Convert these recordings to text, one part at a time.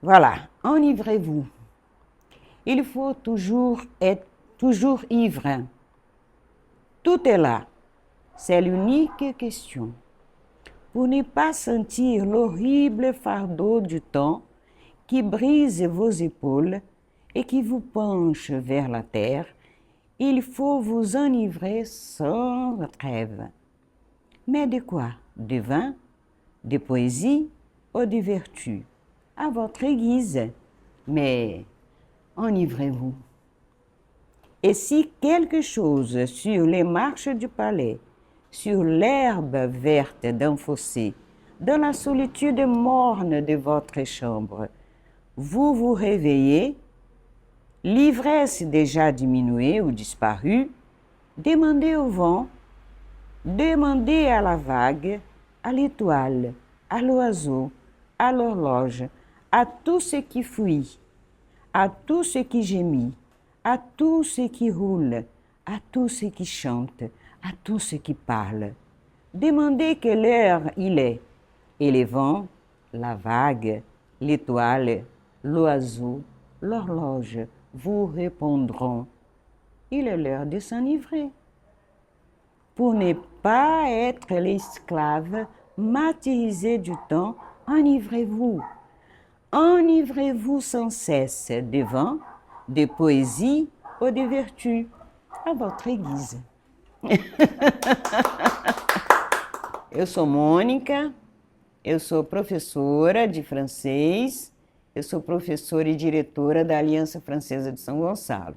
Voilà, enivrez-vous. Il faut toujours être toujours ivre. Tout est là. C'est l'unique question. Pour ne pas sentir l'horrible fardeau du temps qui brise vos épaules et qui vous penche vers la terre, il faut vous enivrer sans trêve. Mais de quoi? De vin, de poésie ou de vertu? À votre guise, mais enivrez-vous. Et si quelque chose sur les marches du palais, sur l'herbe verte d'un fossé, dans la solitude morne de votre chambre, vous vous réveillez, l'ivresse déjà diminuée ou disparue, demandez au vent, demandez à la vague, à l'étoile, à l'oiseau, à l'horloge, à tout ce qui fuit, à tout ce qui gémit, à tout ce qui roule, à tout ce qui chante, à tout ce qui parle. Demandez quelle heure il est, et les vents, la vague, l'étoile, l'oiseau, l'horloge vous répondront. Il est l'heure de s'enivrer. Pour ne pas être l'esclave martyrisé du temps, enivrez-vous. Enivrez-vous sans cesse de vin, de poésie ou de vertu, à votre guise. Eu sou Mônica, eu sou professora de francês, eu sou professora e diretora da Aliança Francesa de São Gonçalo.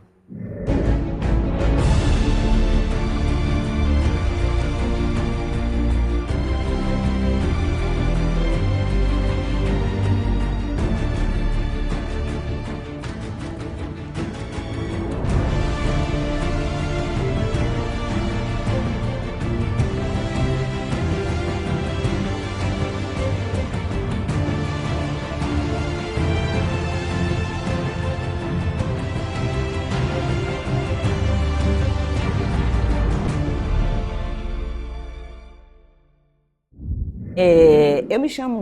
Eu me chamo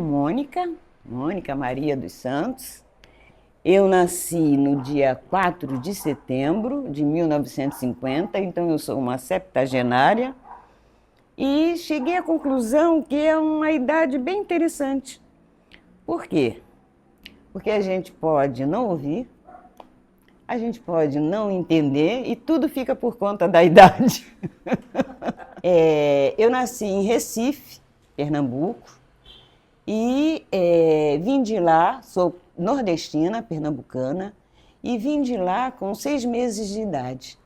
Mônica Maria dos Santos. Eu nasci no dia 4 de setembro de 1950, então eu sou uma septagenária. E cheguei à conclusão que é uma idade bem interessante. Por quê? Porque a gente pode não ouvir, a gente pode não entender e tudo fica por conta da idade. Eu nasci em Recife, Pernambuco, e vim de lá, sou nordestina, pernambucana, e vim de lá com 6 meses de idade.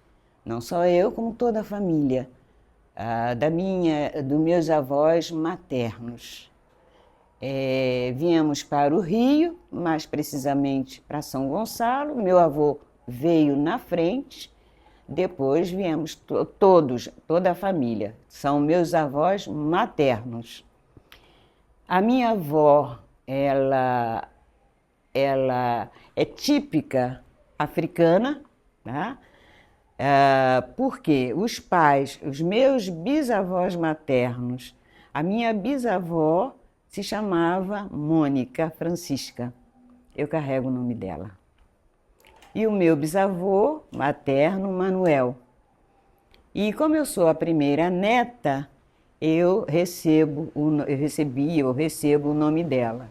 Não só eu, como toda a família, dos meus avós maternos. Viemos para o Rio, mais precisamente para São Gonçalo. Meu avô veio na frente, depois viemos toda a família. São meus avós maternos. A minha avó, ela é típica africana, tá? Porque os meus bisavós maternos, a minha bisavó se chamava Mônica Francisca, eu carrego o nome dela. E o meu bisavô materno, Manuel. E como eu sou a primeira neta, eu recebo o nome dela.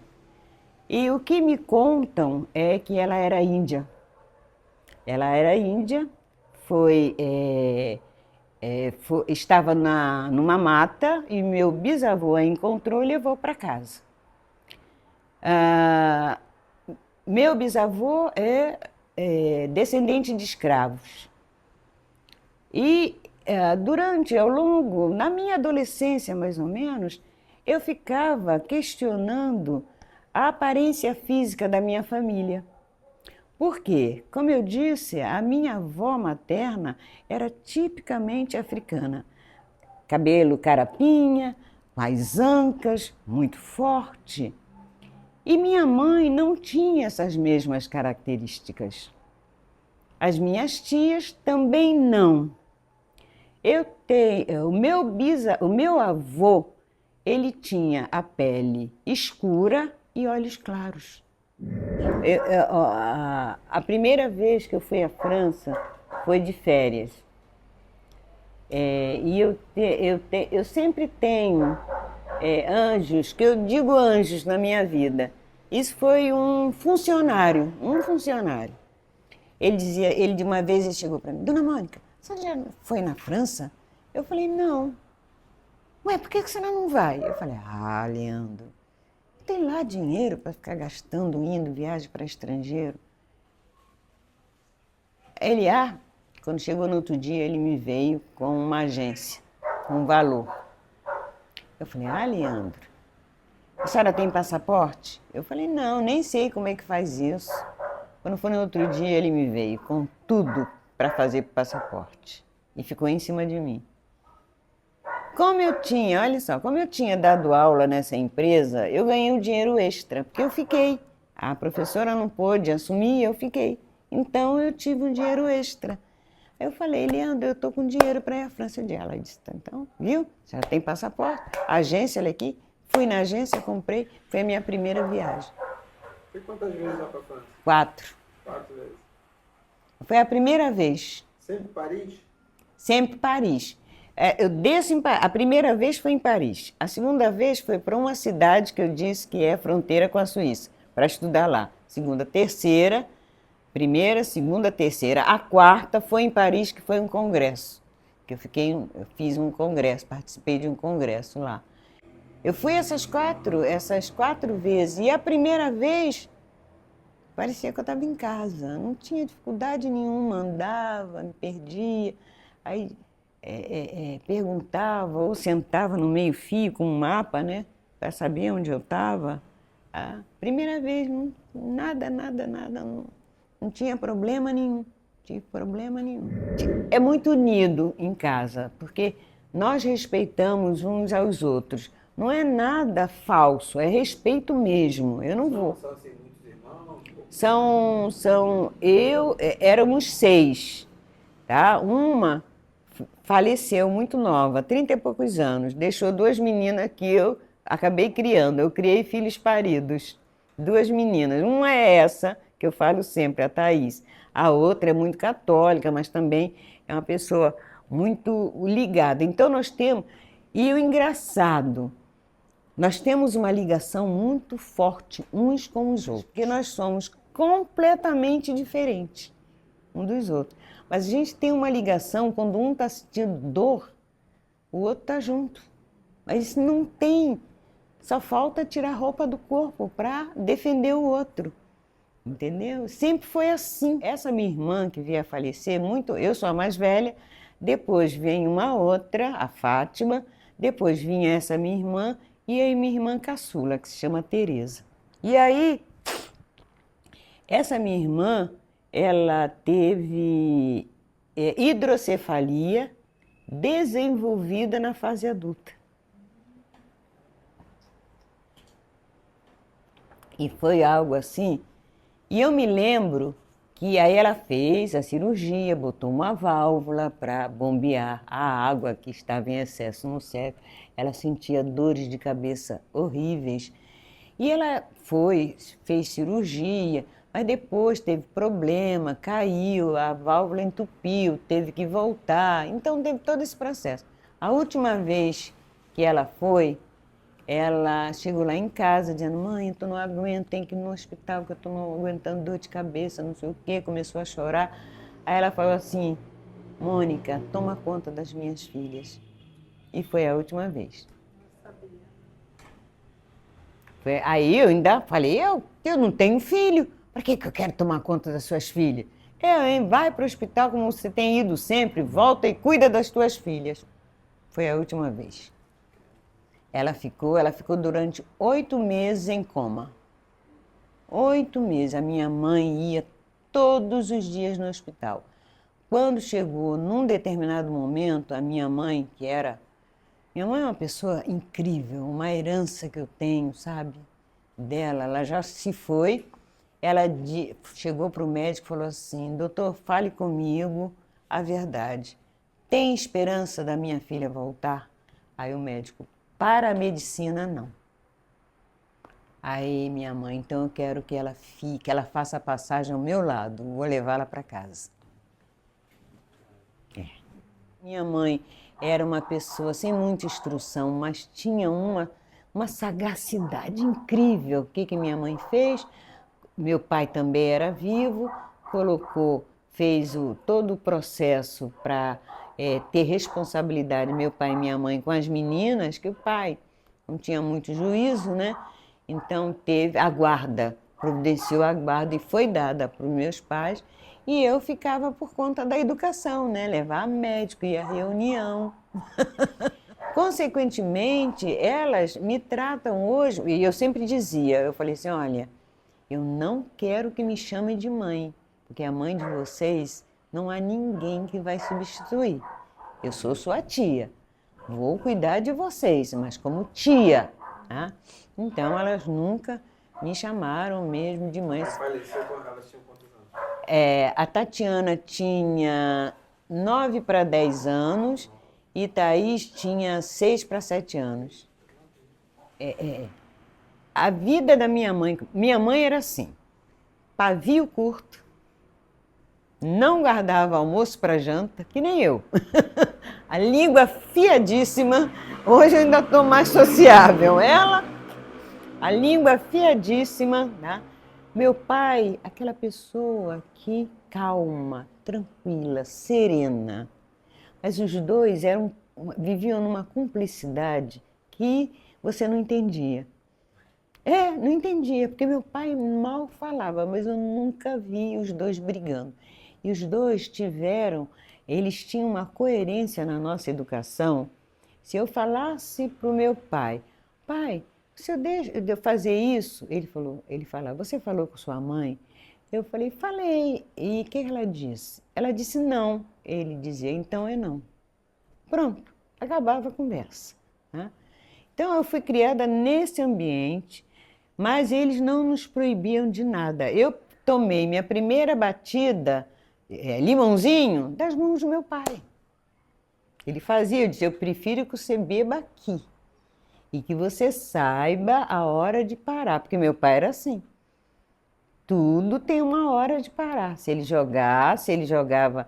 E o que me contam é que ela era índia. Ela era índia, estava numa mata e meu bisavô a encontrou e levou para casa. Meu bisavô é descendente de escravos. E na minha adolescência mais ou menos, eu ficava questionando a aparência física da minha família. Por quê? Como eu disse, a minha avó materna era tipicamente africana. Cabelo carapinha, mais ancas, muito forte. E minha mãe não tinha essas mesmas características. As minhas tias também não. O meu avô, ele tinha a pele escura e olhos claros. A primeira vez que eu fui à França foi de férias. E eu sempre tenho anjos, que eu digo anjos na minha vida. Isso foi um funcionário, um funcionário. Ele de uma vez ele chegou para mim, Dona Mônica, você já foi na França? Eu falei, não. Ué, por que você não vai? Eu falei, Leandro, tem lá dinheiro para ficar gastando, indo, viagem para estrangeiro? Ele, quando chegou no outro dia, ele me veio com uma agência, com um valor. Eu falei, Leandro, a senhora tem passaporte? Eu falei, não, nem sei como é que faz isso. Quando foi no outro dia, ele me veio com tudo para fazer passaporte. E ficou em cima de mim. Olha só, como eu tinha dado aula nessa empresa, eu ganhei um dinheiro extra, porque eu fiquei. A professora não pôde assumir, eu fiquei. Então eu tive um dinheiro extra. Aí eu falei, Leandro, eu estou com dinheiro para ir à França. Ela disse, então, viu? Já tem passaporte. A agência, olha aqui. Fui na agência, comprei. Foi a minha primeira viagem. Foi quantas vezes lá para a França? 4. 4 vezes. Foi a primeira vez. Sempre Paris? Sempre Paris. Eu desço a primeira vez foi em Paris. A segunda vez foi para uma cidade que eu disse que é fronteira com a Suíça, para estudar lá. Segunda, terceira, primeira, segunda, terceira. A quarta foi em Paris, que foi um congresso. Eu fiz um congresso, participei de um congresso lá. Eu fui essas quatro vezes. E a primeira vez, parecia que eu estava em casa. Não tinha dificuldade nenhuma, andava, me perdia. Aí perguntava ou sentava no meio-fio com um mapa, né? Para saber onde eu estava. A primeira vez, nada, não tinha problema nenhum. Tive problema nenhum. É muito unido em casa, porque nós respeitamos uns aos outros. Não é nada falso, é respeito mesmo. Eu não vou. São assim, muitos irmãos? Éramos 6, tá? Uma faleceu muito nova, 30 e poucos anos, deixou 2 meninas que eu acabei criando. Eu criei filhos paridos, 2 meninas. Uma é essa, que eu falo sempre, a Thaís. A outra é muito católica, mas também é uma pessoa muito ligada. Então nós temos... E o engraçado, nós temos uma ligação muito forte uns com os outros, porque nós somos completamente diferentes um dos outros. Mas a gente tem uma ligação, quando um está sentindo dor, o outro está junto. Mas não tem, só falta tirar a roupa do corpo para defender o outro. Entendeu? Sempre foi assim. Essa minha irmã que veio a falecer, eu sou a mais velha, depois vem uma outra, a Fátima, depois vinha essa minha irmã e aí minha irmã caçula, que se chama Tereza. E aí, essa minha irmã, ela teve hidrocefalia desenvolvida na fase adulta. E foi algo assim. E eu me lembro que aí ela fez a cirurgia, botou uma válvula para bombear a água que estava em excesso no cérebro. Ela sentia dores de cabeça horríveis. E ela fez cirurgia, mas depois teve problema, caiu, a válvula entupiu, teve que voltar. Então teve todo esse processo. A última vez que ela foi, ela chegou lá em casa dizendo, mãe, eu não aguento, tenho que ir no hospital, porque eu não aguentando dor de cabeça, não sei o quê, começou a chorar. Aí ela falou assim, Mônica, toma conta das minhas filhas. E foi a última vez. Aí eu ainda falei, eu não tenho filho, para que eu quero tomar conta das suas filhas? Vai para o hospital como você tem ido sempre, volta e cuida das tuas filhas. Foi a última vez. Ela ficou durante 8 meses em coma. 8 meses. A minha mãe ia todos os dias no hospital. Quando chegou num determinado momento, a minha mãe, Minha mãe é uma pessoa incrível, uma herança que eu tenho, sabe? Dela, ela já se foi. Ela chegou para o médico e falou assim, doutor, fale comigo a verdade. Tem esperança da minha filha voltar? Aí o médico, para a medicina, não. Aí minha mãe, então eu quero que ela fique, que ela faça a passagem ao meu lado, vou levá-la para casa. Minha mãe era uma pessoa sem muita instrução, mas tinha uma sagacidade incrível. O que minha mãe fez? Meu pai também era vivo, fez todo o processo para ter responsabilidade, meu pai e minha mãe, com as meninas, que o pai não tinha muito juízo, né? Então teve a guarda, providenciou a guarda e foi dada para os meus pais. E eu ficava por conta da educação, né? Levar médico, ir à reunião. Consequentemente, elas me tratam hoje, e eu sempre dizia, eu falei assim, olha, eu não quero que me chamem de mãe, porque a mãe de vocês não há ninguém que vai substituir. Eu sou sua tia, vou cuidar de vocês, mas como tia, tá? Então, elas nunca me chamaram mesmo de mãe. Ela faleceu quando elas tinham quantos anos? A Tatiana tinha 9 para 10 anos e Thaís tinha 6 para 7 anos. A vida da minha mãe era assim, pavio curto, não guardava almoço para janta, que nem eu. A língua afiadíssima, hoje eu ainda estou mais sociável. Ela, a língua afiadíssima, tá? Meu pai, aquela pessoa que calma, tranquila, serena. Mas os dois viviam numa cumplicidade que você não entendia. Não entendia, porque meu pai mal falava, mas eu nunca vi os dois brigando. E os dois eles tinham uma coerência na nossa educação. Se eu falasse para o meu pai, pai, você deixa de eu fazer isso? Ele falava, você falou com sua mãe? Eu falei, falei. E o que ela disse? Ela disse não. Ele dizia, então é não. Pronto, acabava a conversa. Né? Então eu fui criada nesse ambiente, mas eles não nos proibiam de nada. Eu tomei minha primeira batida, limãozinho, das mãos do meu pai. Ele fazia, eu disse, eu prefiro que você beba aqui e que você saiba a hora de parar, porque meu pai era assim. Tudo tem uma hora de parar. Se ele jogava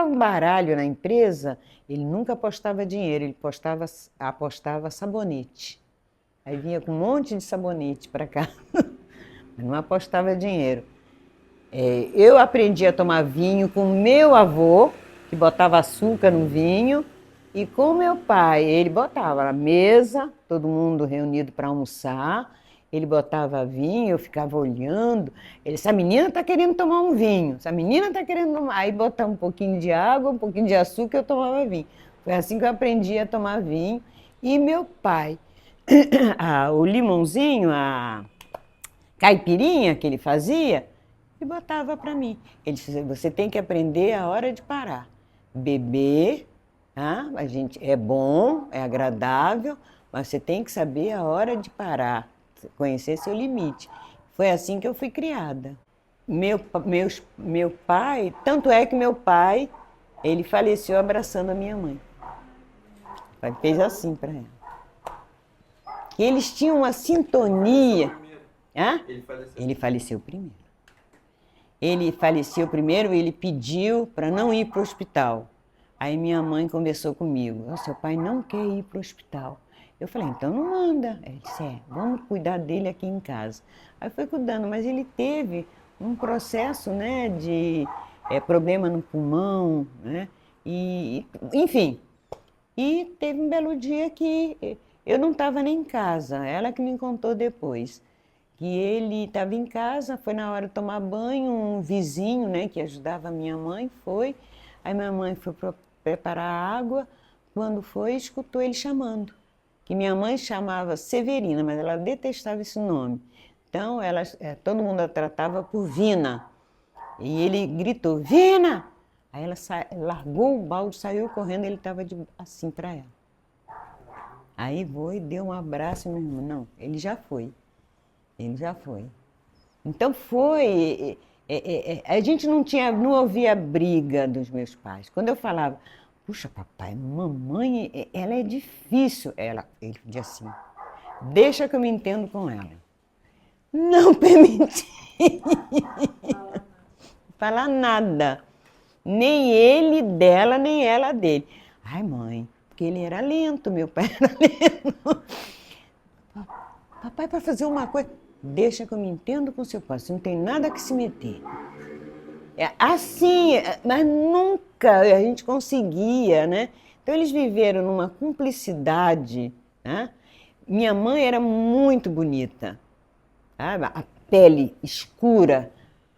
um baralho na empresa, ele nunca apostava dinheiro, ele apostava sabonete. Aí vinha com um monte de sabonete para cá, mas não apostava dinheiro. Eu aprendi a tomar vinho com meu avô, que botava açúcar no vinho, e com meu pai, ele botava na mesa, todo mundo reunido para almoçar, ele botava vinho, eu ficava olhando, essa menina está querendo tomar um vinho, essa menina está querendo tomar, aí botava um pouquinho de água, um pouquinho de açúcar, eu tomava vinho. Foi assim que eu aprendi a tomar vinho. E meu pai, o limãozinho, a caipirinha que ele fazia, ele botava para mim. Ele dizia, você tem que aprender a hora de parar. Beber, tá? A gente, é bom, é agradável, mas você tem que saber a hora de parar, conhecer seu limite. Foi assim que eu fui criada. Meu pai, tanto é que meu pai, ele faleceu abraçando a minha mãe. Ele fez assim para ela. E eles tinham uma sintonia. Ele faleceu primeiro. Ele faleceu primeiro e ele pediu para não ir para o hospital. Aí minha mãe conversou comigo. Seu pai não quer ir para o hospital. Eu falei, então não manda. Ele disse, vamos cuidar dele aqui em casa. Aí foi cuidando, mas ele teve um processo, né, de problema no pulmão, né, enfim. E teve um belo dia que eu não estava nem em casa, ela que me contou depois. Que ele estava em casa, foi na hora de tomar banho, um vizinho, né, que ajudava a minha mãe, foi. Aí minha mãe foi preparar a água, quando foi, escutou ele chamando. Que minha mãe chamava Severina, mas ela detestava esse nome. Então, todo mundo a tratava por Vina. E ele gritou, Vina! Aí ela largou o balde, saiu correndo, ele estava assim para ela. Aí foi, deu um abraço, meu irmão. Não, ele já foi. Ele já foi. Então foi... a gente não ouvia a briga dos meus pais. Quando eu falava, puxa, papai, mamãe, ela é difícil. Ele dizia assim, deixa que eu me entendo com ela. Não permiti falar nada. Nem ele dela, nem ela dele. Ai, mãe, porque ele era lento, meu pai era lento. Papai, para fazer uma coisa, deixa que eu me entendo com seu pai, você não tem nada que se meter. É assim, mas nunca a gente conseguia, né? Então eles viveram numa cumplicidade, né? Minha mãe era muito bonita, sabe? A pele escura,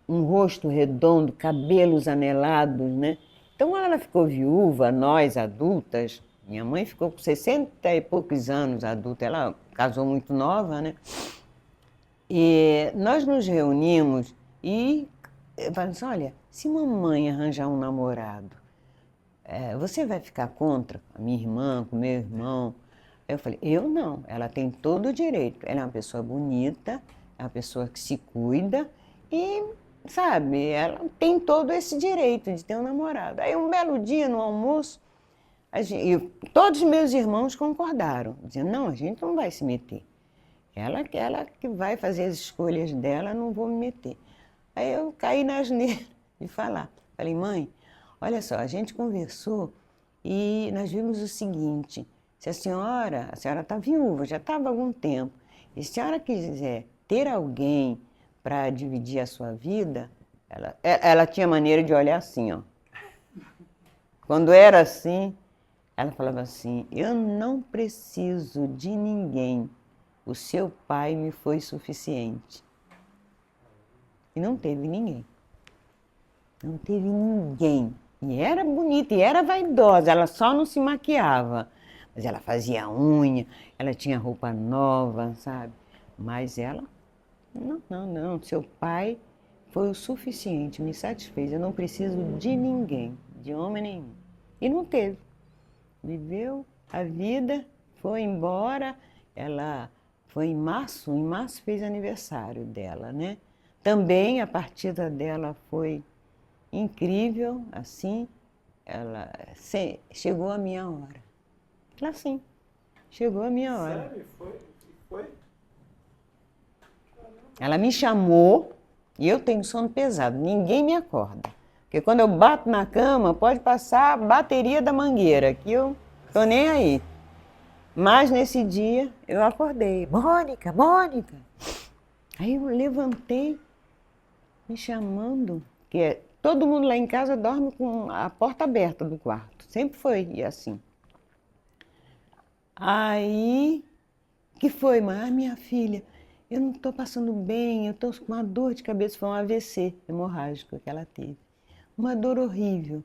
um rosto redondo, cabelos anelados, né? Então, quando ela ficou viúva, nós adultas, minha mãe ficou com 60 e poucos anos adulta, ela casou muito nova, né? E nós nos reunimos e falamos assim, olha, se mamãe arranjar um namorado, você vai ficar contra a minha irmã, com meu irmão? Eu falei, eu não, ela tem todo o direito, ela é uma pessoa bonita, é uma pessoa que se cuida e, sabe, ela tem todo esse direito de ter um namorado. Aí um belo dia no almoço, todos os meus irmãos concordaram, dizendo, não, a gente não vai se meter. Ela que vai fazer as escolhas dela, não vou me meter. Aí eu caí na asneira de falar. Falei, mãe, olha só, a gente conversou e nós vimos o seguinte, se a senhora está viúva, já estava há algum tempo, e se a senhora quiser ter alguém para dividir a sua vida, ela tinha maneira de olhar assim, ó. Quando era assim, ela falava assim, eu não preciso de ninguém, o seu pai me foi suficiente. E não teve ninguém. Não teve ninguém. E era bonita, e era vaidosa, ela só não se maquiava. Mas ela fazia unha, ela tinha roupa nova, sabe? Mas ela, não, seu pai foi o suficiente, me satisfez. Eu não preciso de ninguém, de homem nenhum. E não teve. Viveu a vida, foi embora, ela foi em março fez aniversário dela, né? Também a partida dela foi incrível, assim, chegou a minha hora. Ela sim, chegou a minha hora. Sério? Foi? Ela me chamou e eu tenho sono pesado, ninguém me acorda. Porque quando eu bato na cama, pode passar a bateria da mangueira, que eu tô nem aí. Mas nesse dia eu acordei, Mônica, Mônica. Aí eu levantei, me chamando, porque todo mundo lá em casa dorme com a porta aberta do quarto, sempre foi assim. Aí, que foi, mãe? Ah, minha filha, eu não estou passando bem, eu estou com uma dor de cabeça, foi um AVC hemorrágico que ela teve. Uma dor horrível.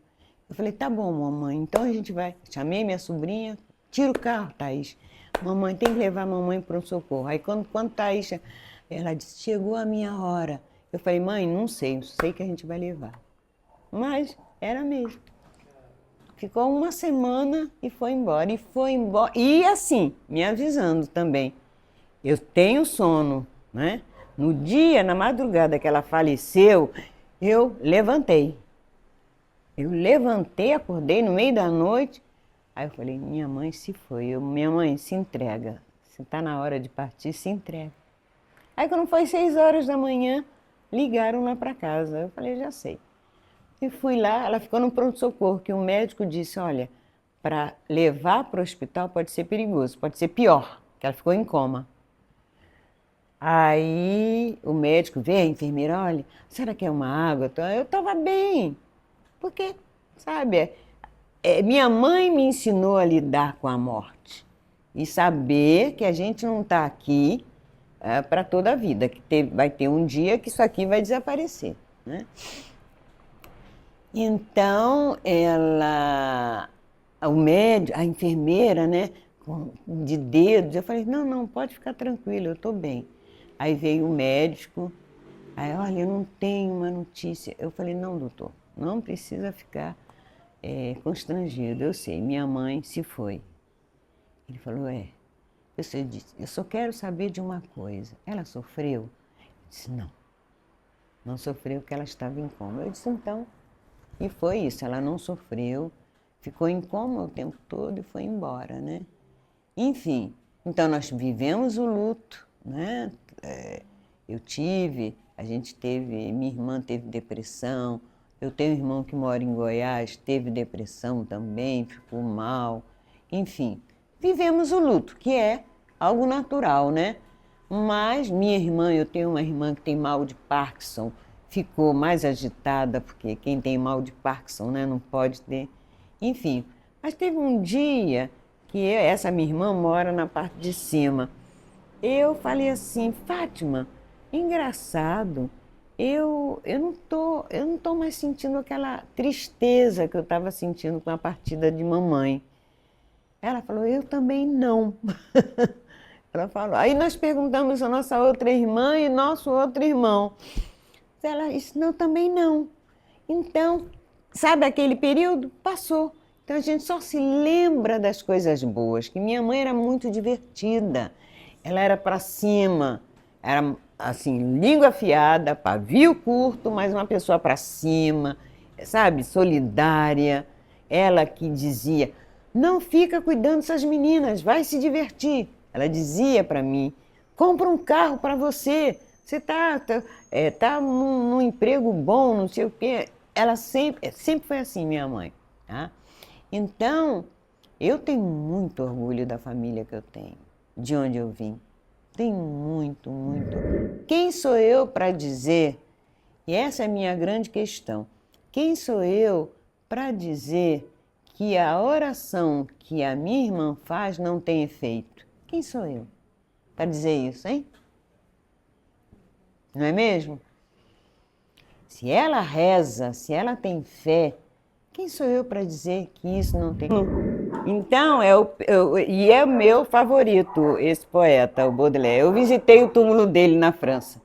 Eu falei, tá bom, mamãe, então a gente vai. Chamei minha sobrinha, tira o carro, Thaís. Mamãe, tem que levar a mamãe para um socorro. Aí quando Thaís, ela disse, chegou a minha hora. Eu falei, mãe, não sei que a gente vai levar. Mas era mesmo. Ficou uma semana e foi embora. E assim, me avisando também. Eu tenho sono, né? No dia, na madrugada que ela faleceu, eu levantei. Acordei no meio da noite. Aí eu falei, minha mãe se foi. Minha mãe, se entrega. Se está na hora de partir, se entrega. Aí quando foi 6 horas da manhã, ligaram lá para casa. Eu falei, já sei. E fui lá, ela ficou no pronto-socorro, que o médico disse, olha, para levar para o hospital pode ser perigoso, pode ser pior, que ela ficou em coma. Aí o médico veio, a enfermeira, olha, a senhora quer uma água? Eu estava bem, porque, sabe, minha mãe me ensinou a lidar com a morte e saber que a gente não está aqui para toda a vida, que vai ter um dia que isso aqui vai desaparecer, né? Então, o médico, a enfermeira, né, de dedos, eu falei, não, pode ficar tranquila, eu estou bem. Aí veio o médico, aí, olha, eu não tenho uma notícia. Eu falei, não, doutor, não precisa ficar constrangido, eu sei, minha mãe se foi. Ele falou, eu só quero saber de uma coisa, ela sofreu? Eu disse, não sofreu porque ela estava em coma. Eu disse, então, e foi isso, ela não sofreu, ficou em coma o tempo todo e foi embora, né? Enfim, Então, nós vivemos o luto, né? A gente teve, minha irmã teve depressão, eu tenho um irmão que mora em Goiás, teve depressão também, ficou mal, enfim, vivemos o luto, que é algo natural, né? Mas minha irmã, eu tenho uma irmã que tem mal de Parkinson, ficou mais agitada, porque quem tem mal de Parkinson, né, não pode ter, enfim. Mas teve um dia que essa minha irmã mora na parte de cima. Eu falei assim, Fátima, engraçado, eu não tô mais sentindo aquela tristeza que eu estava sentindo com a partida de mamãe. Ela falou, eu também não. Ela falou. Aí nós perguntamos a nossa outra irmã e nosso outro irmão. Ela disse, não, também não. Então, sabe aquele período? Passou. Então a gente só se lembra das coisas boas, que minha mãe era muito divertida. Ela era para cima, era assim, língua afiada, pavio curto, mas uma pessoa para cima, sabe, solidária. Ela que dizia, não fica cuidando dessas meninas, vai se divertir. Ela dizia para mim, compra um carro para você, você tá num emprego bom, não sei o quê. Ela sempre foi assim, minha mãe. Tá? Então, eu tenho muito orgulho da família que eu tenho, de onde eu vim. Tenho muito, muito. Quem sou eu para dizer, e essa é a minha grande questão, quem sou eu para dizer que a oração que a minha irmã faz não tem efeito? Quem sou eu para dizer isso, hein? Não é mesmo? Se ela reza, se ela tem fé, quem sou eu para dizer que isso não tem? Então, é o meu favorito, esse poeta, o Baudelaire. Eu visitei o túmulo dele na França.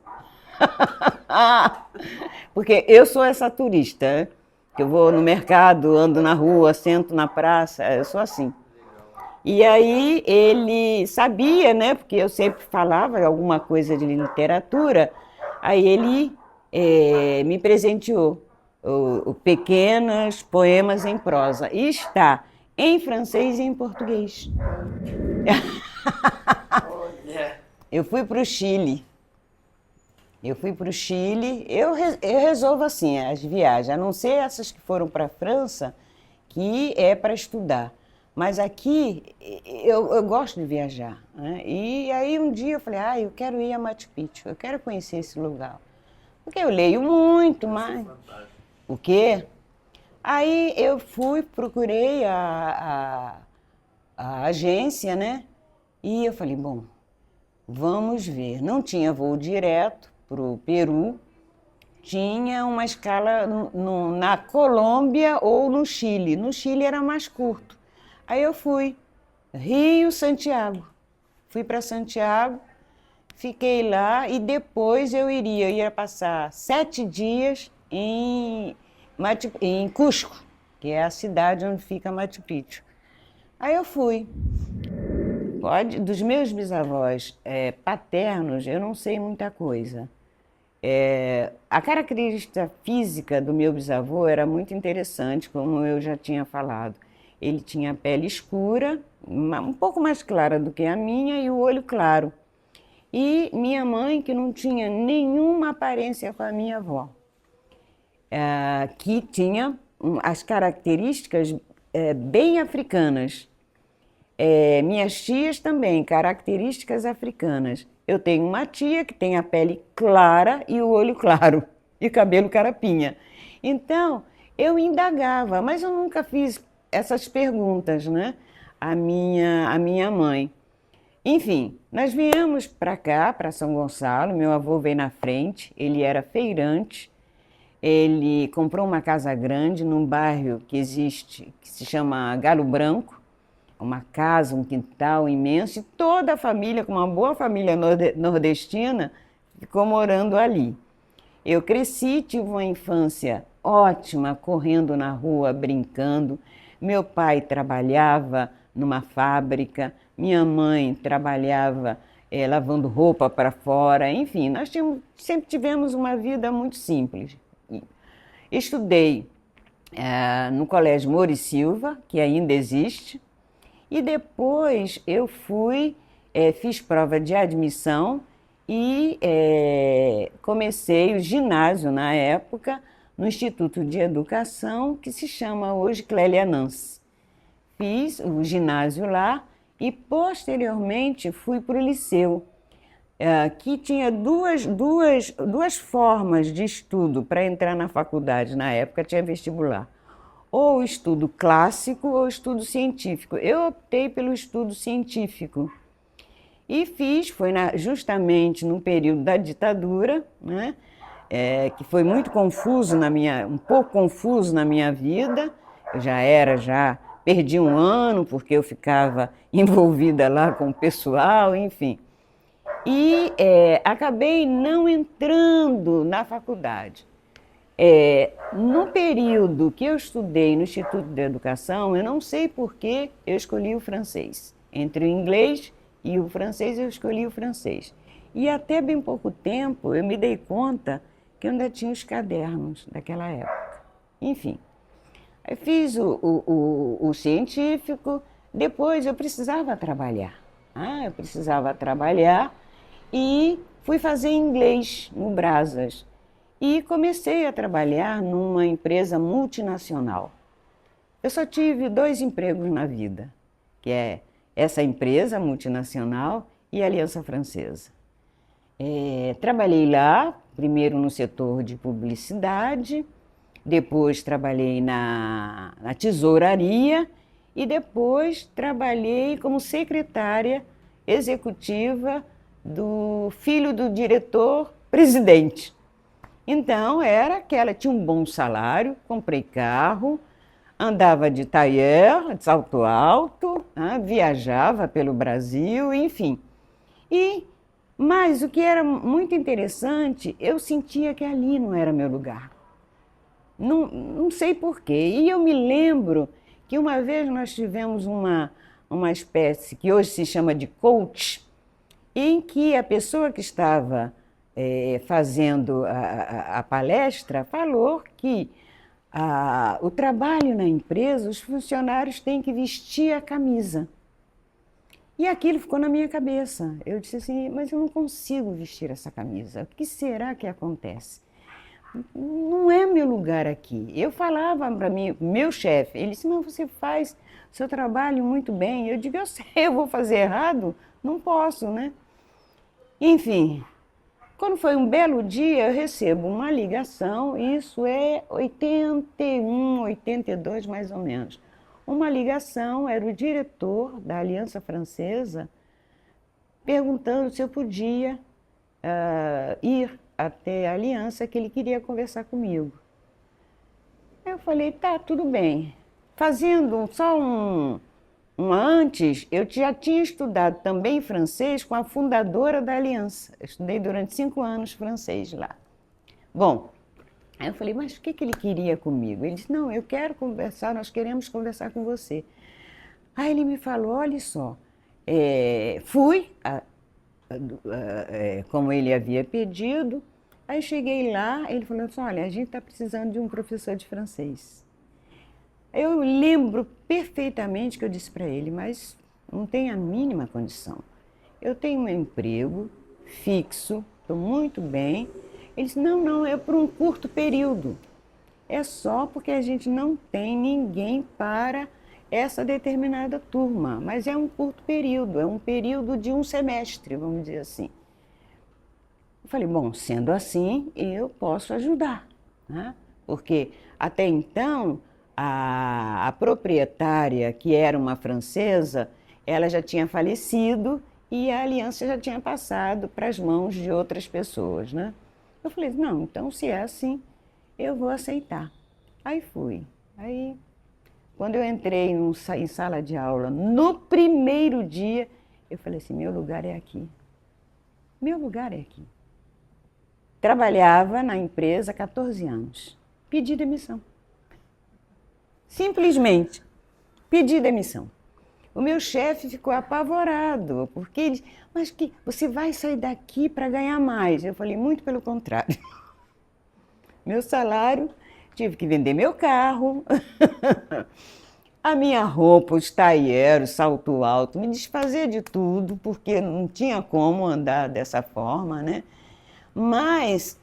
Porque eu sou essa turista, né? Que eu vou no mercado, ando na rua, sento na praça, eu sou assim. E aí ele sabia, né? Porque eu sempre falava alguma coisa de literatura, aí ele me presenteou o pequenos poemas em prosa. E está em francês e em português. Eu fui para o Chile. Eu resolvo assim as viagens, a não ser essas que foram para a França, que é para estudar. Mas aqui eu gosto de viajar, né? E aí um dia eu falei, eu quero ir a Machu Picchu, eu quero conhecer esse lugar. Porque eu leio muito, mas... O quê? Aí eu procurei a agência, né? E eu falei, bom, vamos ver. Não tinha voo direto para o Peru, tinha uma escala na Colômbia ou no Chile. No Chile era mais curto. Aí eu fui, Rio, Santiago. Fui para Santiago, fiquei lá e depois eu ia passar 7 dias em Cusco, que é a cidade onde fica Machu Picchu. Aí eu fui. Dos meus bisavós paternos, eu não sei muita coisa. A característica física do meu bisavô era muito interessante, como eu já tinha falado. Ele tinha a pele escura, um pouco mais clara do que a minha, e o olho claro. E minha mãe, que não tinha nenhuma aparência com a minha avó, que tinha as características bem africanas. Minhas tias também, características africanas. Eu tenho uma tia que tem a pele clara e o olho claro, e cabelo carapinha. Então, eu indagava, mas eu nunca fiz essas perguntas, né? A minha mãe. Enfim, nós viemos para cá, para São Gonçalo, meu avô veio na frente, ele era feirante, ele comprou uma casa grande num bairro que existe, que se chama Galo Branco, uma casa, um quintal imenso, e toda a família, com uma boa família nordestina, ficou morando ali. Eu cresci, tive uma infância ótima, correndo na rua, brincando. Meu pai trabalhava numa fábrica, minha mãe trabalhava lavando roupa para fora, enfim, nós sempre tivemos uma vida muito simples. Estudei no Colégio Moura e Silva, que ainda existe, e depois eu fui fiz prova de admissão e comecei o ginásio na época no Instituto de Educação, que se chama hoje Clélia Nance. Fiz o ginásio lá e posteriormente fui para o liceu, que tinha duas formas de estudo para entrar na faculdade. Na época tinha vestibular, ou estudo clássico ou estudo científico. Eu optei pelo estudo científico e foi justamente no período da ditadura, né, que foi muito confuso um pouco confuso na minha vida. Eu perdi um ano porque eu ficava envolvida lá com o pessoal, enfim. E acabei não entrando na faculdade. No período que eu estudei no Instituto de Educação, eu não sei por que eu escolhi o francês. Entre o inglês e o francês, eu escolhi o francês. E até bem pouco tempo eu me dei conta que eu ainda tinha os cadernos daquela época. Enfim, eu fiz o científico, depois eu precisava trabalhar. Eu precisava trabalhar e fui fazer inglês no Brazos. E comecei a trabalhar numa empresa multinacional. Eu só tive 2 empregos na vida, que é essa empresa multinacional e a Aliança Francesa. Trabalhei lá, primeiro no setor de publicidade, depois trabalhei na tesouraria e depois trabalhei como secretária executiva do filho do diretor-presidente. Então, tinha um bom salário, comprei carro, andava de tailleur, de salto alto, viajava pelo Brasil, enfim. Mas o que era muito interessante, eu sentia que ali não era meu lugar. Não sei porquê. E eu me lembro que uma vez nós tivemos uma espécie, que hoje se chama de coach, em que a pessoa que estava fazendo a palestra falou que o trabalho na empresa, os funcionários têm que vestir a camisa. E aquilo ficou na minha cabeça. Eu disse assim, mas eu não consigo vestir essa camisa. O que será que acontece? Não é meu lugar aqui. Eu falava para meu chefe, ele disse, não, você faz seu trabalho muito bem. Eu digo, eu sei, eu vou fazer errado? Não posso, né? Enfim, quando foi um belo dia, eu recebo uma ligação, isso é 81, 82 mais ou menos. Uma ligação, era o diretor da Aliança Francesa, perguntando se eu podia ir até a Aliança, que ele queria conversar comigo. Eu falei, tá, tudo bem. Fazendo só antes, eu já tinha estudado também francês com a fundadora da Aliança. Eu estudei durante 5 anos francês lá. Bom, aí eu falei, mas o que ele queria comigo? Ele disse, não, eu quero conversar, nós queremos conversar com você. Aí ele me falou, olha só, fui, como ele havia pedido, aí cheguei lá, ele falou assim, olha, a gente está precisando de um professor de francês. Eu lembro perfeitamente que eu disse para ele, mas não tem a mínima condição. Eu tenho um emprego fixo, estou muito bem. Ele disse, não, é por um curto período. É só porque a gente não tem ninguém para essa determinada turma, mas é um curto período, é um período de um semestre, vamos dizer assim. Eu falei, bom, sendo assim, eu posso ajudar, né? Porque até então a proprietária, que era uma francesa, ela já tinha falecido e a aliança já tinha passado para as mãos de outras pessoas, né? Eu falei, não, então se é assim, eu vou aceitar. Aí fui. Aí, quando eu entrei em sala de aula, no primeiro dia, eu falei assim, meu lugar é aqui. Meu lugar é aqui. Trabalhava na empresa há 14 anos. Pedi demissão. Simplesmente, pedi demissão. O meu chefe ficou apavorado, porque ele disse, mas que você vai sair daqui para ganhar mais? Eu falei, muito pelo contrário. Meu salário, tive que vender meu carro. a minha roupa, os taieiros, salto alto, me desfazer de tudo, porque não tinha como andar dessa forma, né? Mas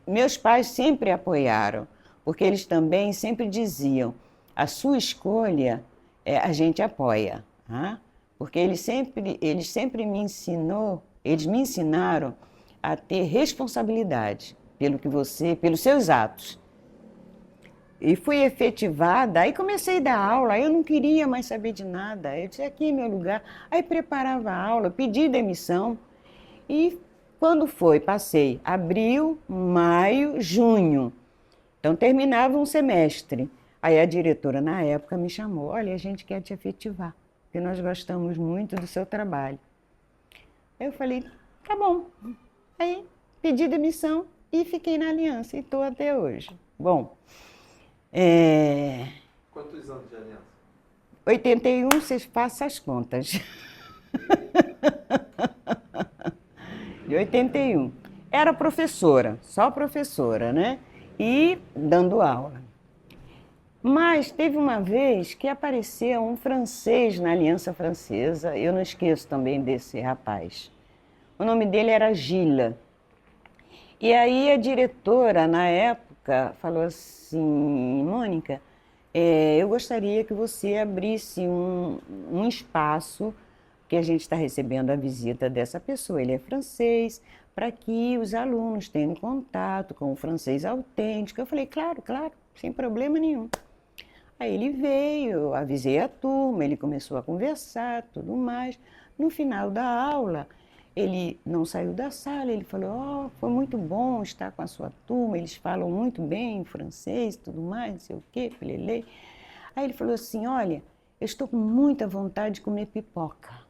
meus pais sempre apoiaram, porque eles também sempre diziam, a sua escolha a gente apoia, tá? Porque eles sempre eles me ensinaram a ter responsabilidade pelos seus atos. E fui efetivada, aí comecei a dar aula, aí eu não queria mais saber de nada, eu disse, aqui é meu lugar. Aí preparava a aula, pedi demissão, e quando foi, passei abril, maio, junho, então terminava um semestre. Aí a diretora na época me chamou, olha, a gente quer te efetivar, porque nós gostamos muito do seu trabalho. Eu falei, tá bom. Aí pedi demissão e fiquei na Aliança, e estou até hoje. Bom, Quantos anos de aliança? 81, vocês façam as contas. De 81. Era professora, só professora, né? E dando aula. Mas teve uma vez que apareceu um francês na Aliança Francesa, eu não esqueço também desse rapaz. O nome dele era Gila. E aí a diretora, na época, falou assim, Mônica, eu gostaria que você abrisse um espaço, que a gente está recebendo a visita dessa pessoa, ele é francês, para que os alunos tenham contato com o francês autêntico. Eu falei, claro, claro, sem problema nenhum. Aí ele veio, eu avisei a turma, ele começou a conversar, tudo mais. No final da aula, ele não saiu da sala, ele falou, oh, foi muito bom estar com a sua turma, eles falam muito bem francês, tudo mais, não sei o quê, filelê. Aí ele falou assim, olha, eu estou com muita vontade de comer pipoca.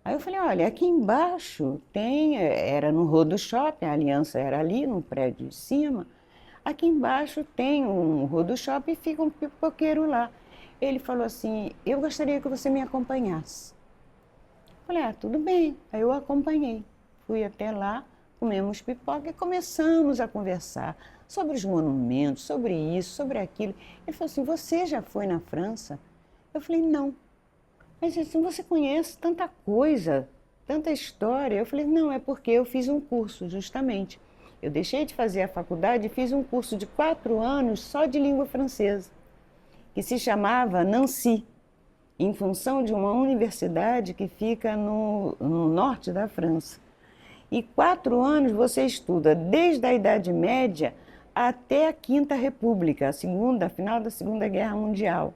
Aí eu falei, olha, aqui embaixo era no Rodo Shopping, a Aliança era ali, no prédio de cima, aqui embaixo tem um Rodo Shopping e fica um pipoqueiro lá. Ele falou assim, eu gostaria que você me acompanhasse. Falei, tudo bem. Aí eu acompanhei. Fui até lá, comemos pipoca e começamos a conversar sobre os monumentos, sobre isso, sobre aquilo. Ele falou assim, você já foi na França? Eu falei, não. Mas assim, você conhece tanta coisa, tanta história. Eu falei, não, é porque eu fiz um curso, justamente. Eu deixei de fazer a faculdade e fiz um curso de 4 anos só de língua francesa, que se chamava Nancy, em função de uma universidade que fica no norte da França. E 4 anos você estuda desde a Idade Média até a Quinta República, a final da Segunda Guerra Mundial.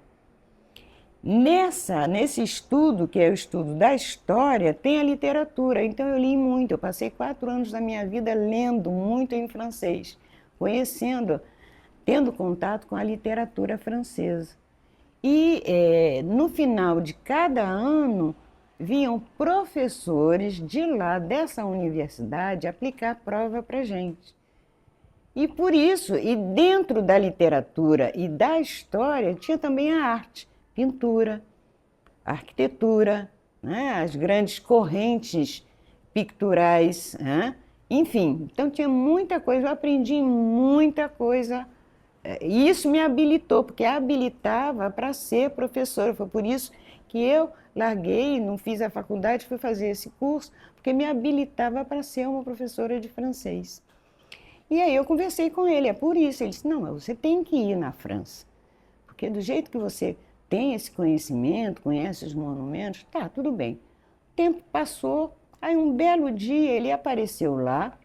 Nesse estudo, que é o estudo da história, tem a literatura. Então eu li muito, eu passei 4 anos da minha vida lendo muito em francês, conhecendo, tendo contato com a literatura francesa. E no final de cada ano, vinham professores de lá, dessa universidade, aplicar a prova para a gente. E por isso, e dentro da literatura e da história, tinha também a arte, pintura, arquitetura, né? As grandes correntes picturais, né? Enfim, então tinha muita coisa, eu aprendi muita coisa. E isso me habilitou, porque habilitava para ser professora. Foi por isso que eu larguei, não fiz a faculdade, fui fazer esse curso, porque me habilitava para ser uma professora de francês. E aí eu conversei com ele, é por isso. Ele disse, não, mas você tem que ir na França, porque do jeito que você tem esse conhecimento, conhece os monumentos, tá, tudo bem. O tempo passou, aí um belo dia ele apareceu lá,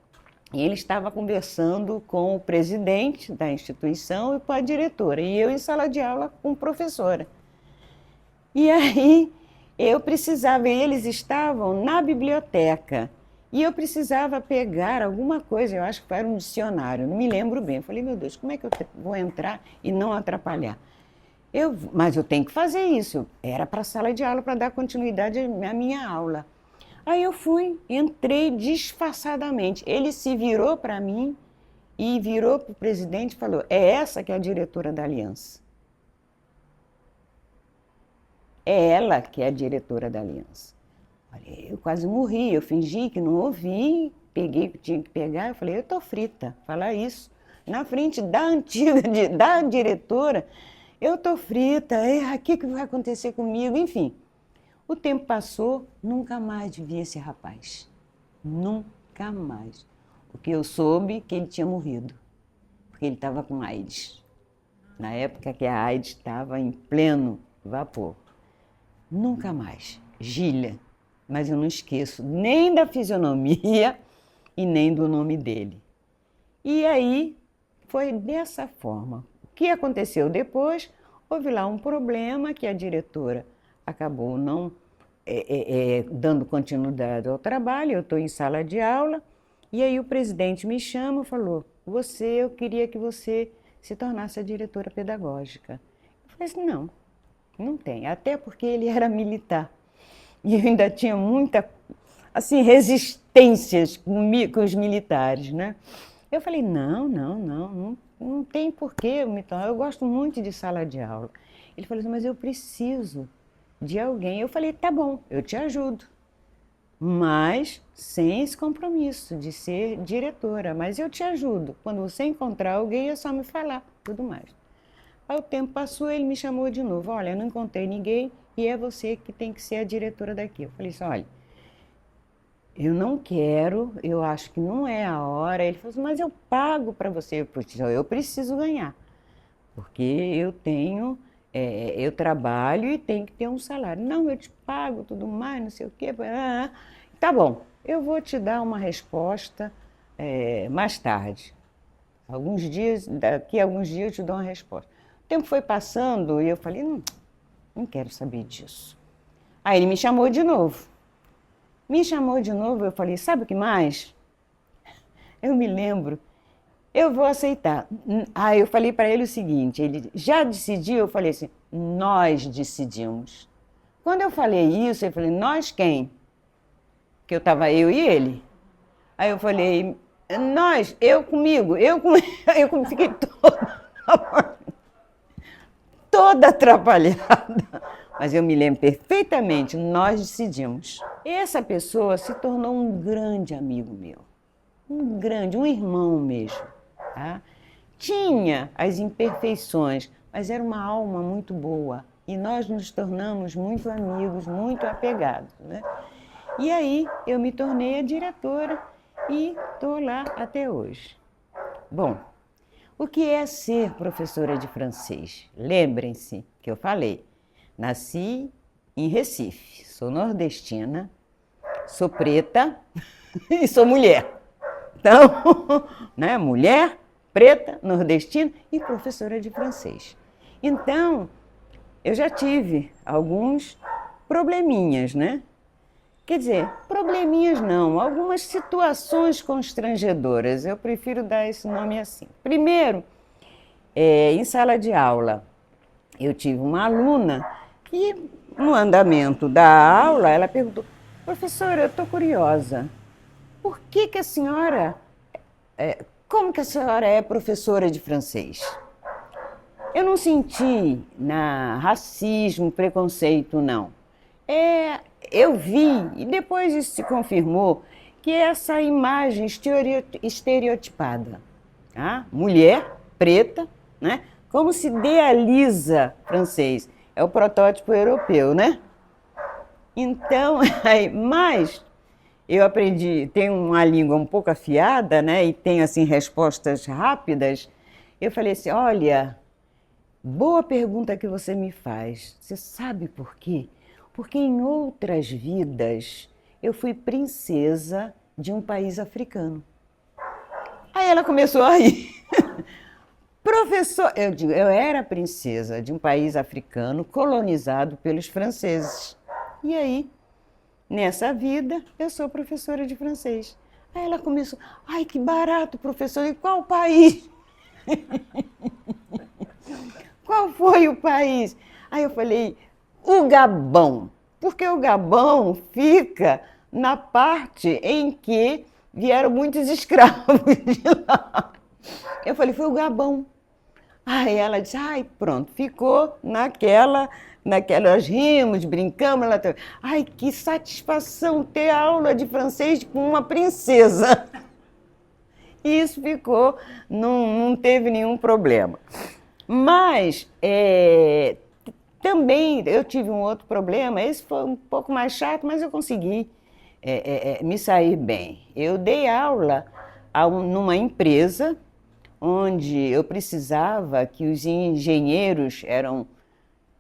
e ele estava conversando com o presidente da instituição e com a diretora, e eu em sala de aula com a professora. E aí eles estavam na biblioteca, e eu precisava pegar alguma coisa, eu acho que era um dicionário, não me lembro bem. Eu falei, meu Deus, como é que eu vou entrar e não atrapalhar? Mas eu tenho que fazer isso, era para a sala de aula, para dar continuidade à minha aula. Aí eu entrei disfarçadamente. Ele se virou para mim e virou para o presidente e falou, é essa que é a diretora da Aliança. É ela que é a diretora da Aliança. Eu quase morri, eu fingi que não ouvi, peguei o que tinha que pegar, eu falei, eu estou frita, falar isso. Na frente da diretora, eu tô frita, o que vai acontecer comigo? Enfim, o tempo passou, nunca mais vi esse rapaz. Nunca mais. O que eu soube que ele tinha morrido, porque ele estava com AIDS. Na época que a AIDS estava em pleno vapor. Nunca mais. Gília. Mas eu não esqueço nem da fisionomia e nem do nome dele. E aí foi dessa forma. O que aconteceu depois? Houve lá um problema que a diretora acabou não dando continuidade ao trabalho. Eu estou em sala de aula e aí o presidente me chama e falou: eu queria que você se tornasse a diretora pedagógica. Eu falei assim: não tem, até porque ele era militar. E eu ainda tinha muita, assim, resistências com os militares, né? Eu falei: não tem porquê eu me tornar. Eu gosto muito de sala de aula. Ele falou assim: mas eu preciso de alguém. Eu falei: tá bom, eu te ajudo. Mas sem esse compromisso de ser diretora. Mas eu te ajudo. Quando você encontrar alguém, é só me falar, tudo mais. Aí o tempo passou, ele me chamou de novo: olha, eu não encontrei ninguém e é você que tem que ser a diretora daqui. Eu falei assim: olha, eu não quero, eu acho que não é a hora. Ele falou assim: mas eu pago para você. Eu preciso ganhar, porque eu trabalho e tenho que ter um salário. Não, eu te pago, tudo mais, não sei o quê. Tá bom, eu vou te dar uma resposta mais tarde. Daqui a alguns dias eu te dou uma resposta. O tempo foi passando e eu falei: não quero saber disso. Aí ele me chamou de novo. Eu falei: sabe o que mais? Eu me lembro, eu vou aceitar. Aí eu falei para ele o seguinte: ele já decidiu? Eu falei assim: nós decidimos. Quando eu falei isso, eu falei: nós quem? Que estava eu e ele. Aí eu falei: nós, eu comigo, fiquei toda atrapalhada. Mas eu me lembro perfeitamente, nós decidimos. Essa pessoa se tornou um grande amigo meu. Um irmão mesmo. Tá? Tinha as imperfeições, mas era uma alma muito boa. E nós nos tornamos muito amigos, muito apegados, né? E aí eu me tornei a diretora e estou lá até hoje. Bom, o que é ser professora de francês? Lembrem-se que eu falei, nasci em Recife, sou nordestina, sou preta e sou mulher. Então, né, mulher, preta, nordestina e professora de francês. Então, eu já tive alguns probleminhas, né? Quer dizer, probleminhas não, algumas situações constrangedoras, eu prefiro dar esse nome assim. Primeiro, em sala de aula, eu tive uma aluna que, no andamento da aula, ela perguntou: professora, eu estou curiosa, por que a senhora, como que a senhora é professora de francês? Eu não senti racismo, preconceito, não. Eu vi, e depois isso se confirmou, que essa imagem estereotipada, tá? Mulher, preta, né? Como se idealiza francês, é o protótipo europeu, né? Então, mas eu aprendi, tenho uma língua um pouco afiada, né? E tenho assim respostas rápidas. Eu falei assim: olha, boa pergunta que você me faz. Você sabe por quê? Porque em outras vidas eu fui princesa de um país africano. Aí ela começou a rir. Professor, eu digo, eu era princesa de um país africano colonizado pelos franceses. E aí, nessa vida, eu sou professora de francês. Aí ela começou: ai, que barato, professor, e qual país? Qual foi o país? Aí eu falei: o Gabão, porque o Gabão fica na parte em que vieram muitos escravos de lá. Eu falei: foi o Gabão. Aí ela disse: ai, pronto, ficou nós rimos, brincamos. Ai, que satisfação ter aula de francês com uma princesa. E isso ficou, não teve nenhum problema. Mas também eu tive um outro problema, esse foi um pouco mais chato, mas eu consegui me sair bem. Eu dei aula numa empresa onde eu precisava que os engenheiros, eram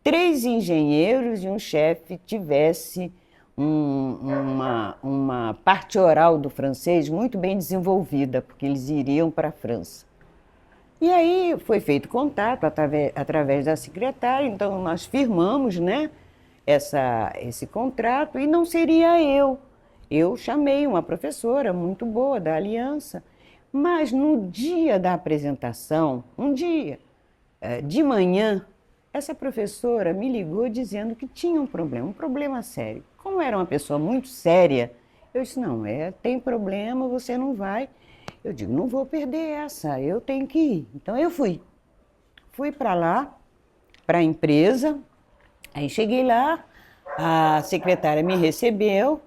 3 engenheiros e um chefe, tivesse uma parte oral do francês muito bem desenvolvida, porque eles iriam para a França. E aí foi feito contato através da secretária, então nós firmamos, né, esse contrato, e não seria eu. Eu chamei uma professora muito boa da Aliança, mas no dia da apresentação, um dia de manhã, essa professora me ligou dizendo que tinha um problema sério. Como era uma pessoa muito séria, eu disse, não, tem problema, você não vai. Eu digo, não vou perder essa, eu tenho que ir. Então eu fui. Fui para lá, para a empresa, aí cheguei lá, a secretária me recebeu,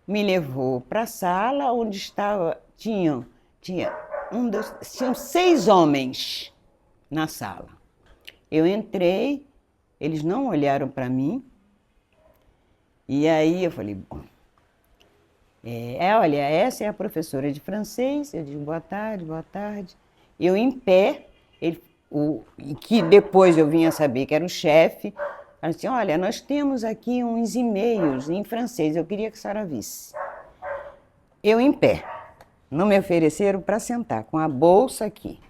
me levou para a sala onde tinham 6 homens na sala. Eu entrei, eles não olharam para mim, e aí eu falei, bom, olha, essa é a professora de francês. Eu digo, boa tarde, boa tarde. Eu em pé, que depois eu vim a saber que era o chefe, falou assim, olha, nós temos aqui uns e-mails em francês, eu queria que a senhora visse. Eu em pé, não me ofereceram para sentar, com a bolsa aqui.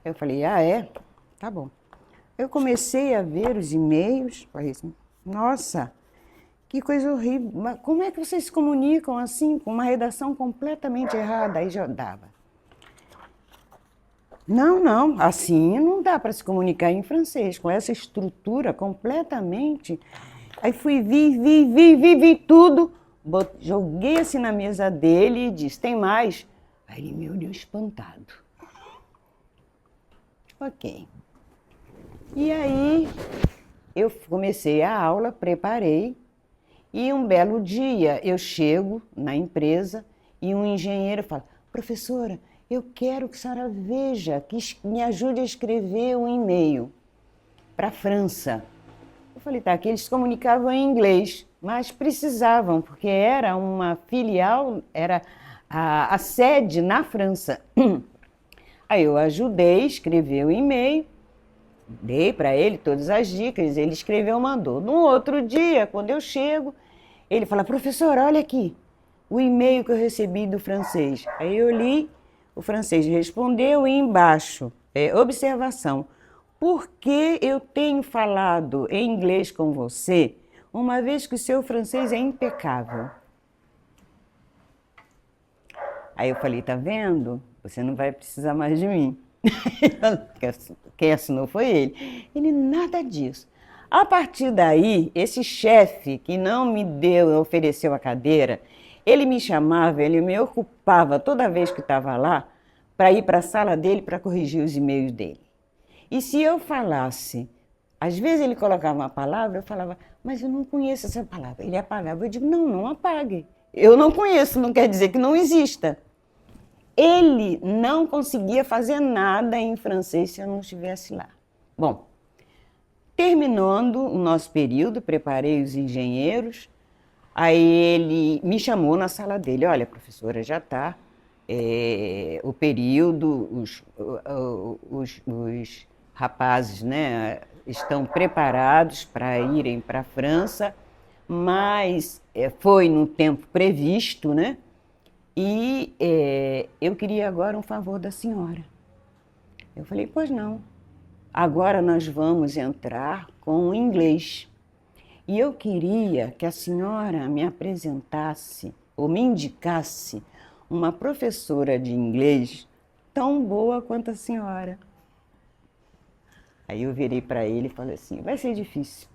Eu falei, tá bom. Eu comecei a ver os e-mails, falei assim, nossa, que coisa horrível, mas como é que vocês se comunicam assim, com uma redação completamente errada? Aí já dava. Não, assim não dá para se comunicar em francês, com essa estrutura completamente. Aí vi tudo, joguei assim na mesa dele e disse, tem mais? Aí ele me olhou espantado. Ok. E aí eu comecei a aula, preparei, e um belo dia eu chego na empresa e um engenheiro fala, professora, eu quero que a senhora veja, que me ajude a escrever um e-mail para a França. Eu falei, tá, que eles se comunicavam em inglês, mas precisavam, porque era uma filial, era a sede na França. Aí eu ajudei a escrever o e-mail, dei para ele todas as dicas, ele escreveu, mandou. No outro dia, quando eu chego, ele fala, professora, olha aqui, o e-mail que eu recebi do francês. Aí eu li, o francês respondeu e embaixo, observação, por que eu tenho falado em inglês com você, uma vez que o seu francês é impecável? Aí eu falei, tá vendo? Você não vai precisar mais de mim. Quem assinou foi ele. Ele, nada disso. A partir daí, esse chefe que não me ofereceu a cadeira, ele me chamava, ele me ocupava toda vez que estava lá para ir para a sala dele para corrigir os e-mails dele. E se eu falasse, às vezes ele colocava uma palavra, eu falava, mas eu não conheço essa palavra. Ele apagava, eu digo, não apague. Eu não conheço, não quer dizer que não exista. Ele não conseguia fazer nada em francês se eu não estivesse lá. Bom, terminando o nosso período, preparei os engenheiros, aí ele me chamou na sala dele, olha, professora, já está o período, os rapazes, né, estão preparados para irem para a França, mas foi no tempo previsto, né? E eu queria agora um favor da senhora. Eu falei, pois não. Agora nós vamos entrar com o inglês. E eu queria que a senhora me apresentasse ou me indicasse uma professora de inglês tão boa quanto a senhora. Aí eu virei para ele e falei assim, vai ser difícil.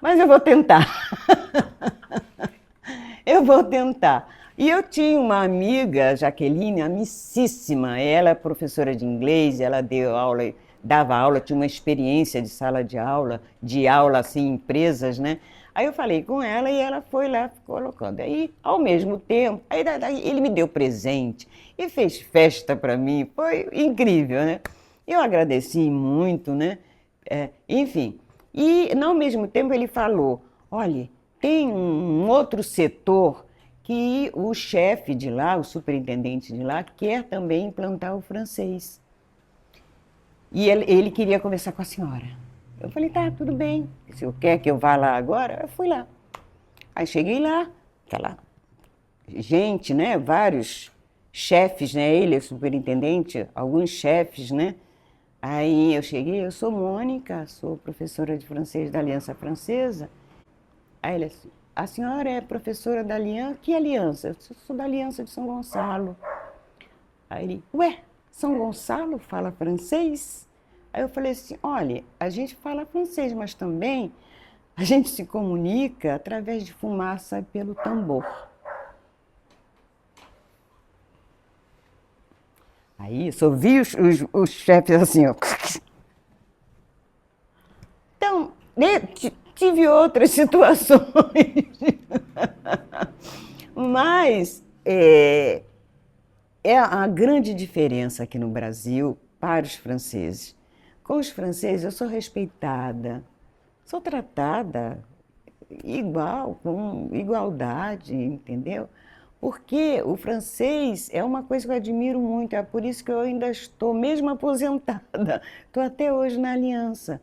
Mas eu vou tentar. Eu vou tentar. E eu tinha uma amiga, Jaqueline, amicíssima. Ela é professora de inglês, ela dava aula, tinha uma experiência de sala de aula assim, em empresas, né? Aí eu falei com ela e ela foi lá colocando. Aí, ao mesmo tempo, daí ele me deu presente e fez festa para mim. Foi incrível, né? Eu agradeci muito, né? Enfim, e ao mesmo tempo ele falou, olha, tem um outro setor que o chefe de lá, o superintendente de lá, quer também implantar o francês. E ele queria conversar com a senhora. Eu falei, tá, tudo bem. Se o senhor quer que eu vá lá agora, eu fui lá. Aí cheguei lá, aquela gente, né, vários chefes, né, ele é superintendente, alguns chefes, né. Aí eu cheguei, eu sou Mônica, sou professora de francês da Aliança Francesa. Aí ele assim, a senhora é professora da Aliança? Que aliança? Eu sou da Aliança de São Gonçalo. Aí ele, ué, São Gonçalo fala francês? Aí eu falei assim, olha, a gente fala francês, mas também a gente se comunica através de fumaça pelo tambor. Aí eu só vi os chefes assim, ó. Então, tive outras situações, mas é a grande diferença aqui no Brasil para os franceses. Com os franceses eu sou respeitada, sou tratada igual, com igualdade, entendeu? Porque o francês é uma coisa que eu admiro muito, é por isso que eu ainda estou, mesmo aposentada, estou até hoje na Aliança,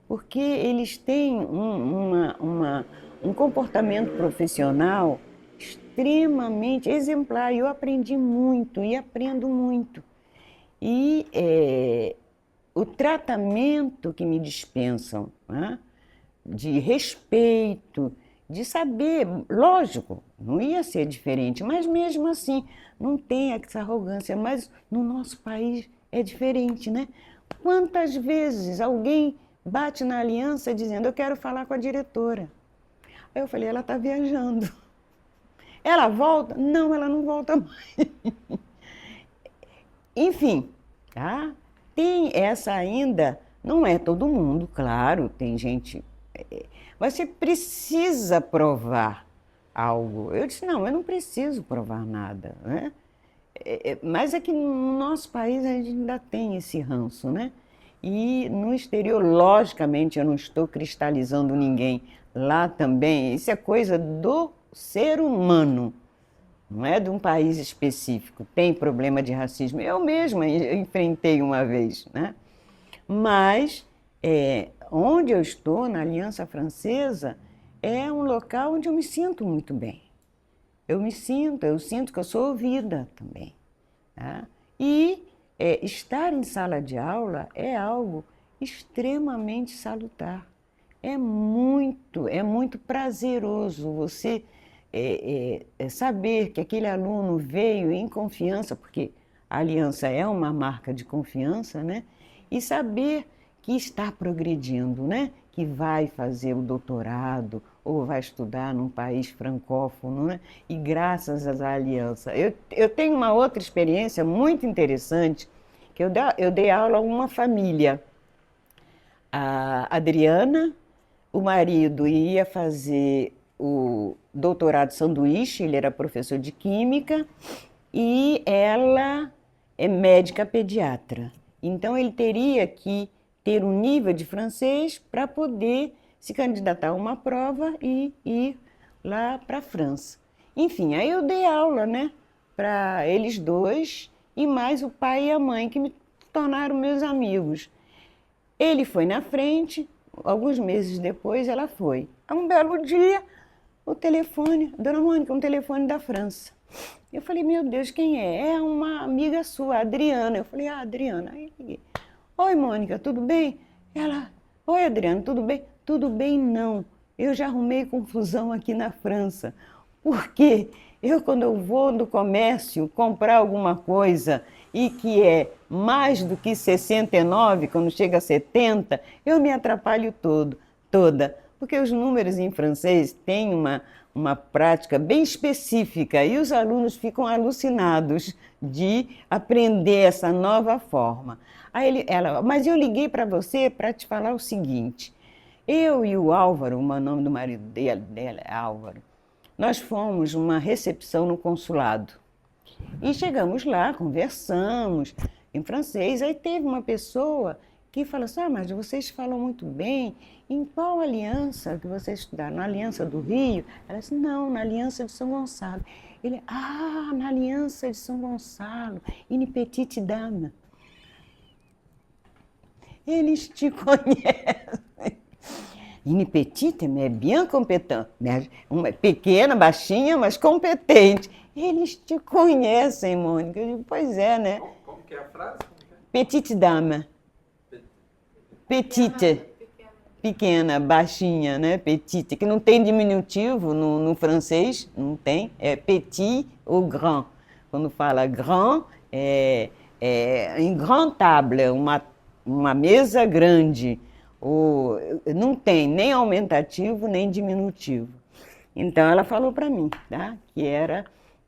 porque eles têm um comportamento profissional extremamente exemplar, e eu aprendi muito e aprendo muito. E o tratamento que me dispensam, né, de respeito, de saber, lógico, não ia ser diferente, mas mesmo assim, não tem essa arrogância, mas no nosso país é diferente, né? Quantas vezes alguém bate na Aliança dizendo, eu quero falar com a diretora. Aí eu falei, ela está viajando. Ela volta? Não, ela não volta mais. Enfim, tá? Tem essa ainda, não é todo mundo, claro, tem gente. Você precisa provar algo. Eu disse, não, eu não preciso provar nada, né? Mas é que no nosso país a gente ainda tem esse ranço, né? E no exterior, logicamente, eu não estou cristalizando ninguém. Lá também, isso é coisa do ser humano, não é de um país específico. Tem problema de racismo. Eu mesma enfrentei uma vez, né? Mas onde eu estou, na Aliança Francesa, é um local onde eu me sinto muito bem. Eu sinto que eu sou ouvida também. Tá? E estar em sala de aula é algo extremamente salutar. É muito prazeroso você saber que aquele aluno veio em confiança, porque a Aliança é uma marca de confiança, né? E saber que está progredindo, né? Que vai fazer o doutorado ou vai estudar num país francófono, né? E graças à Aliança. Eu tenho uma outra experiência muito interessante, que eu dei aula a uma família. A Adriana, o marido ia fazer o doutorado sanduíche, ele era professor de química, e ela é médica pediatra. Então ele teria que ter um nível de francês para poder se candidatar a uma prova e ir lá para a França. Enfim, aí eu dei aula, né, para eles dois e mais o pai e a mãe, que me tornaram meus amigos. Ele foi na frente, alguns meses depois ela foi. Um belo dia, o telefone, Dona Mônica, um telefone da França. Eu falei, meu Deus, quem é? É uma amiga sua, a Adriana. Eu falei, Adriana. Aí liguei. Oi, Mônica, tudo bem? Ela, oi, Adriana, tudo bem? Tudo bem, não. Eu já arrumei confusão aqui na França. Porque quando eu vou no comércio comprar alguma coisa e que é mais do que 69, quando chega a 70, eu me atrapalho toda. Porque os números em francês têm uma prática bem específica e os alunos ficam alucinados de aprender essa nova forma. Aí ela, mas eu liguei para você para te falar o seguinte, Eu e o Álvaro, o nome do marido dela é Álvaro, nós fomos uma recepção no consulado. E chegamos lá, conversamos em francês, aí teve uma pessoa que falou assim, mas vocês falam muito bem, em qual aliança que vocês estudaram? Na Aliança do Rio? Ela disse, não, na Aliança de São Gonçalo. Ele, na Aliança de São Gonçalo, une petite dame. Eles te conhecem. Une petite, mais bien compétent. Uma pequena, baixinha, mas competente. Eles te conhecem, Mônica. Eu digo, pois é, né? Como que é a frase? Petite dame. Petite. Pequena, baixinha, né? Petite. Que não tem diminutivo no francês, não tem. É petit ou grand. Quando fala grand, é em grande table, uma mesa grande. Não tem nem aumentativo, nem diminutivo. Então, ela falou para mim, tá?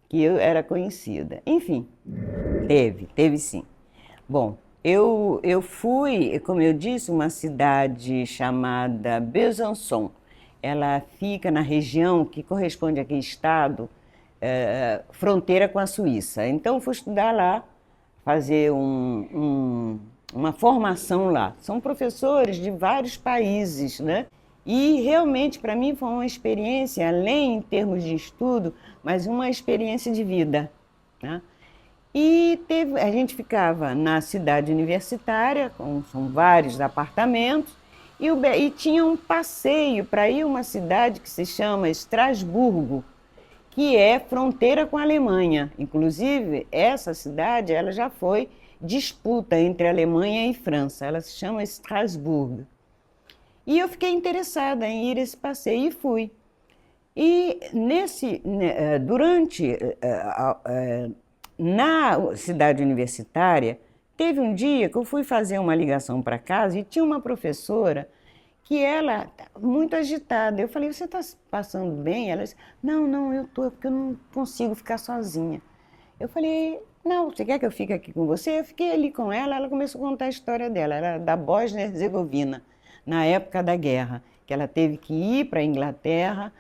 Que eu era conhecida. Enfim, teve sim. Bom, eu fui, como eu disse, uma cidade chamada Besançon. Ela fica na região que corresponde àquele estado, fronteira com a Suíça. Então, fui estudar lá, fazer uma formação lá. São professores de vários países, né? E realmente para mim foi uma experiência, além em termos de estudo, mas uma experiência de vida, né? E a gente ficava na cidade universitária, são vários apartamentos, e tinha um passeio para ir a uma cidade que se chama Estrasburgo, que é fronteira com a Alemanha. Inclusive, essa cidade ela já foi disputa entre Alemanha e França, ela se chama Estrasburgo. E eu fiquei interessada em ir a esse passeio e fui. E na cidade universitária, teve um dia que eu fui fazer uma ligação para casa e tinha uma professora que ela muito agitada. Eu falei, você está passando bem? Ela disse, não, eu estou, porque eu não consigo ficar sozinha. Eu falei, não, você quer que eu fique aqui com você? Eu fiquei ali com ela começou a contar a história dela, era da Bósnia-Herzegovina, na época da guerra, que ela teve que ir para a Inglaterra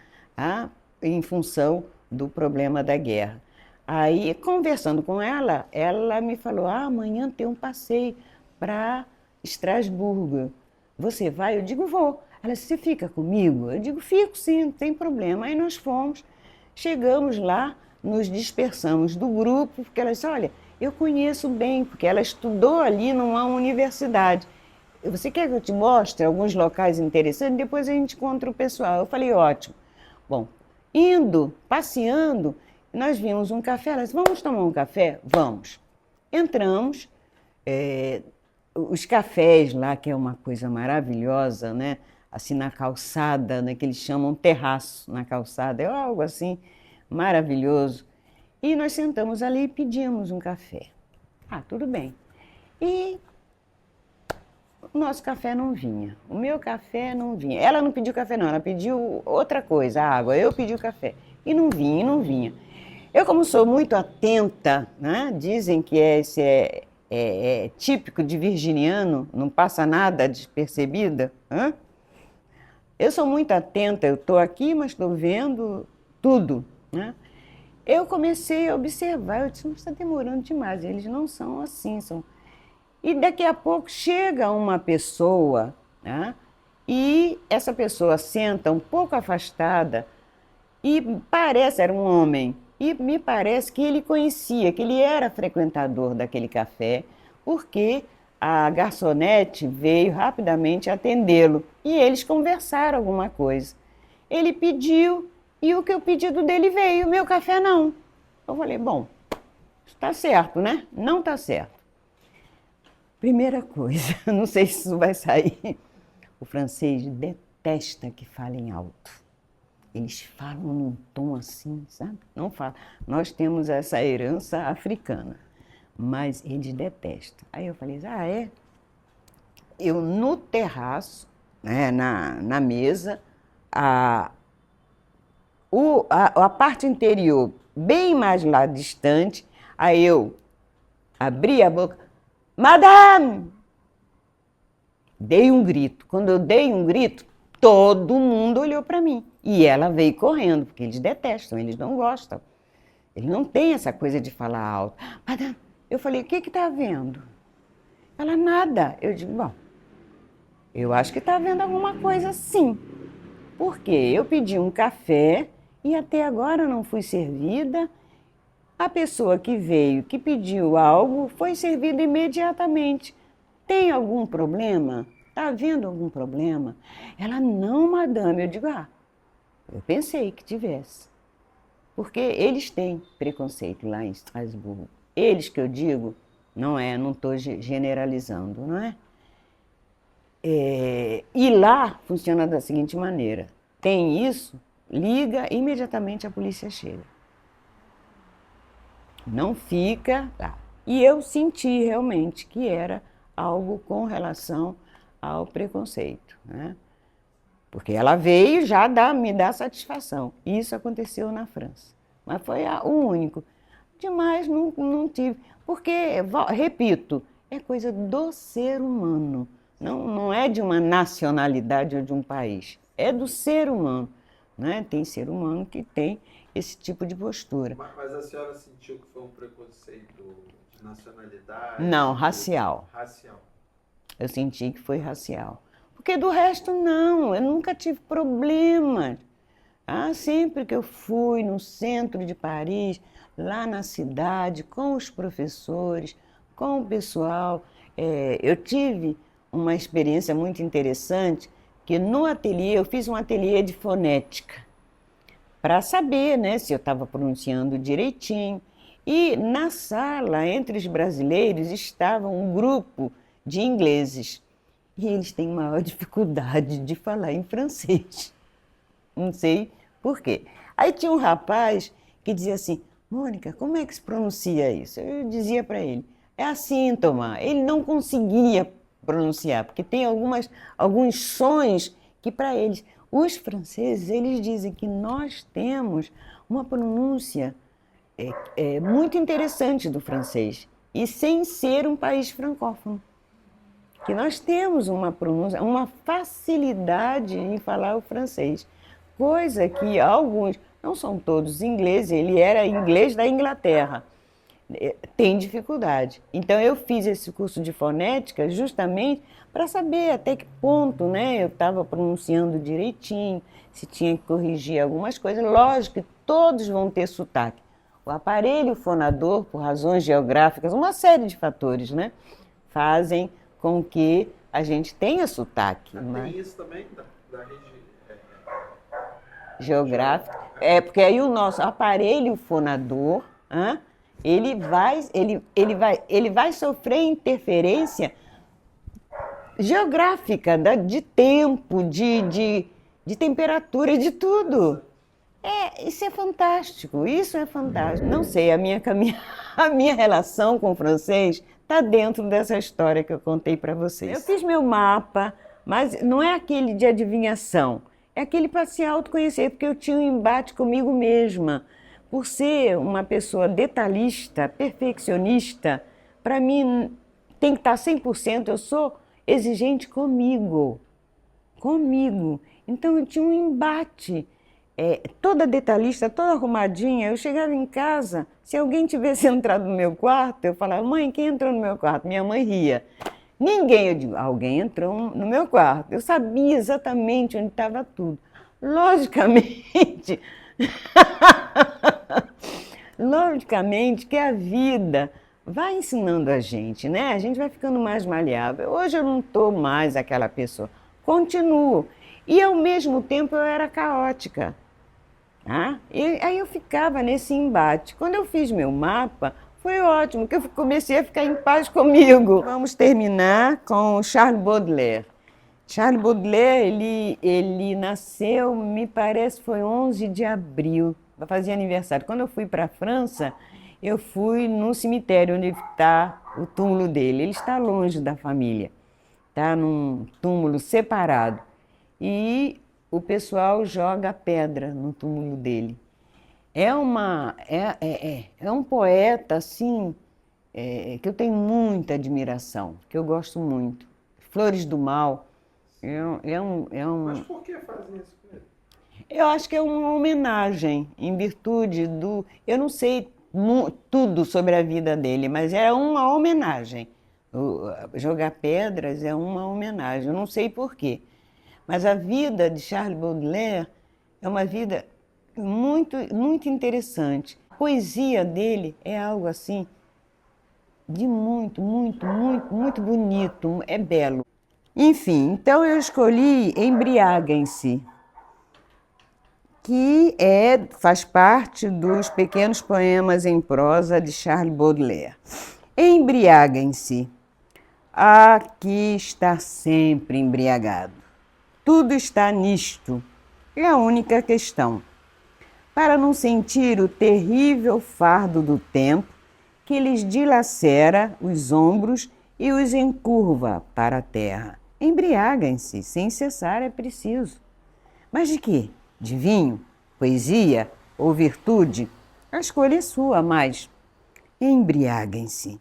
em função do problema da guerra. Aí, conversando com ela, ela me falou, amanhã tem um passeio para Estrasburgo. Você vai? Eu digo, vou. Ela disse, você fica comigo? Eu digo, fico sim, não tem problema. Aí nós fomos, chegamos lá, nos dispersamos do grupo, porque ela disse, olha, eu conheço bem, porque ela estudou ali numa universidade. Você quer que eu te mostre alguns locais interessantes? Depois a gente encontra o pessoal. Eu falei, ótimo. Bom, passeando, nós vimos um café. Ela disse, vamos tomar um café? Vamos. Entramos, os cafés lá, que é uma coisa maravilhosa, né? Assim na calçada, né? Que eles chamam terraço na calçada, é algo assim maravilhoso. E nós sentamos ali e pedimos um café. Tudo bem. E o nosso café não vinha, o meu café não vinha. Ela não pediu café não, ela pediu outra coisa, água, eu pedi o café. E não vinha. Eu, como sou muito atenta, né? Dizem que esse é típico de virginiano, não passa nada despercebida. Eu sou muito atenta, eu estou aqui, mas estou vendo tudo, né? Eu comecei a observar, eu disse, não está demorando demais, eles não são assim, são... E daqui a pouco chega uma pessoa, né? E essa pessoa senta um pouco afastada e era um homem, e me parece que ele conhecia, que ele era frequentador daquele café, porque a garçonete veio rapidamente atendê-lo e eles conversaram alguma coisa. Ele pediu e o que o pedido dele veio, o meu café não. Eu falei, bom, está certo, né? Não está certo. Primeira coisa, não sei se isso vai sair, o francês detesta que falem alto. Eles falam num tom assim, sabe? Não falam. Nós temos essa herança africana, mas eles detestam. Aí eu falei, é? Eu no terraço, né, na mesa, a parte interior bem mais lá distante, aí eu abri a boca, Madame! Dei um grito. Quando eu dei um grito, Todo mundo olhou para mim. E ela veio correndo, porque eles detestam, eles não gostam. Eles não têm essa coisa de falar alto. Madame, eu falei, o que está havendo? Ela, nada. Eu digo, bom, eu acho que está havendo alguma coisa sim. Por quê? Eu pedi um café e até agora não fui servida. A pessoa que veio, que pediu algo, foi servida imediatamente. Tem algum problema? Está havendo algum problema? Ela, não, madame. Eu digo, eu pensei que tivesse. Porque eles têm preconceito lá em Estrasburgo. Eles que eu digo, não estou generalizando, não é? E lá funciona da seguinte maneira: tem isso, liga, imediatamente a polícia chega. Não fica lá. E eu senti realmente que era algo com relação ao preconceito, né? Porque ela veio já me dar satisfação. Isso aconteceu na França. Mas foi o único. Demais não tive. Porque, repito, é coisa do ser humano. Não é de uma nacionalidade ou de um país. É do ser humano. Né? Tem ser humano que tem esse tipo de postura. Mas a senhora sentiu que foi um preconceito de nacionalidade? Não, racial. Racial. Eu senti que foi racial. Porque do resto, não. Eu nunca tive problema. Sempre que eu fui no centro de Paris, lá na cidade, com os professores, com o pessoal, eu tive uma experiência muito interessante, que no ateliê, eu fiz um ateliê de fonética, para saber, né, se eu estava pronunciando direitinho. E na sala, entre os brasileiros, estava um grupo de ingleses. E eles têm maior dificuldade de falar em francês. Não sei por quê. Aí tinha um rapaz que dizia assim, Mônica, como é que se pronuncia isso? Eu dizia para ele, é assim, Tomás. Ele não conseguia pronunciar, porque tem alguns sons que para eles... Os franceses, eles dizem que nós temos uma pronúncia muito interessante do francês, e sem ser um país francófono. Que nós temos uma pronúncia, uma facilidade em falar o francês, coisa que alguns, não são todos ingleses, ele era inglês da Inglaterra, tem dificuldade. Então eu fiz esse curso de fonética justamente para saber até que ponto, né, eu estava pronunciando direitinho, se tinha que corrigir algumas coisas. Lógico que todos vão ter sotaque. O aparelho fonador, por razões geográficas, uma série de fatores, né, fazem com que a gente tenha sotaque. Tem isso também da região geográfica. Porque aí o nosso aparelho fonador, ele vai sofrer interferência geográfica, de tempo, de temperatura, de tudo. Isso é fantástico, isso é fantástico. Não sei, a minha relação com o francês está dentro dessa história que eu contei para vocês. Eu fiz meu mapa, mas não é aquele de adivinhação, é aquele para se autoconhecer, porque eu tinha um embate comigo mesma. Por ser uma pessoa detalhista, perfeccionista, para mim tem que estar 100%, eu sou exigente comigo. Então eu tinha um embate. Toda detalhista, toda arrumadinha, eu chegava em casa, se alguém tivesse entrado no meu quarto, eu falava, mãe, quem entrou no meu quarto? Minha mãe ria. Ninguém, eu digo, alguém entrou no meu quarto. Eu sabia exatamente onde estava tudo. Logicamente, logicamente que a vida vai ensinando a gente, né? A gente vai ficando mais maleável. Hoje eu não estou mais aquela pessoa, continuo. E ao mesmo tempo eu era caótica. E aí eu ficava nesse embate. Quando eu fiz meu mapa, foi ótimo, que eu comecei a ficar em paz comigo. Vamos terminar com Charles Baudelaire. Charles Baudelaire, ele nasceu, me parece, foi 11 de abril, vai fazer aniversário. Quando eu fui para a França, eu fui no cemitério onde está o túmulo dele. Ele está longe da família, está num túmulo separado. E o pessoal joga pedra no túmulo dele. É um poeta, assim, que eu tenho muita admiração, que eu gosto muito. Flores do Mal, Mas por que fazer isso com ele? Eu acho que é uma homenagem, em virtude do... Eu não sei tudo sobre a vida dele, mas é uma homenagem. Jogar pedras é uma homenagem, eu não sei por quê. Mas a vida de Charles Baudelaire é uma vida muito, muito interessante. A poesia dele é algo assim de muito, muito, muito, muito bonito, é belo. Enfim, então eu escolhi Embriaguem-se, que faz parte dos pequenos poemas em prosa de Charles Baudelaire. Embriaguem-se. Aqui está sempre embriagado. Tudo está nisto. É a única questão. Para não sentir o terrível fardo do tempo que lhes dilacera os ombros e os encurva para a terra. Embriaguem-se, sem cessar é preciso. Mas de quê? De vinho, poesia ou virtude? A escolha é sua, mas embriaguem-se.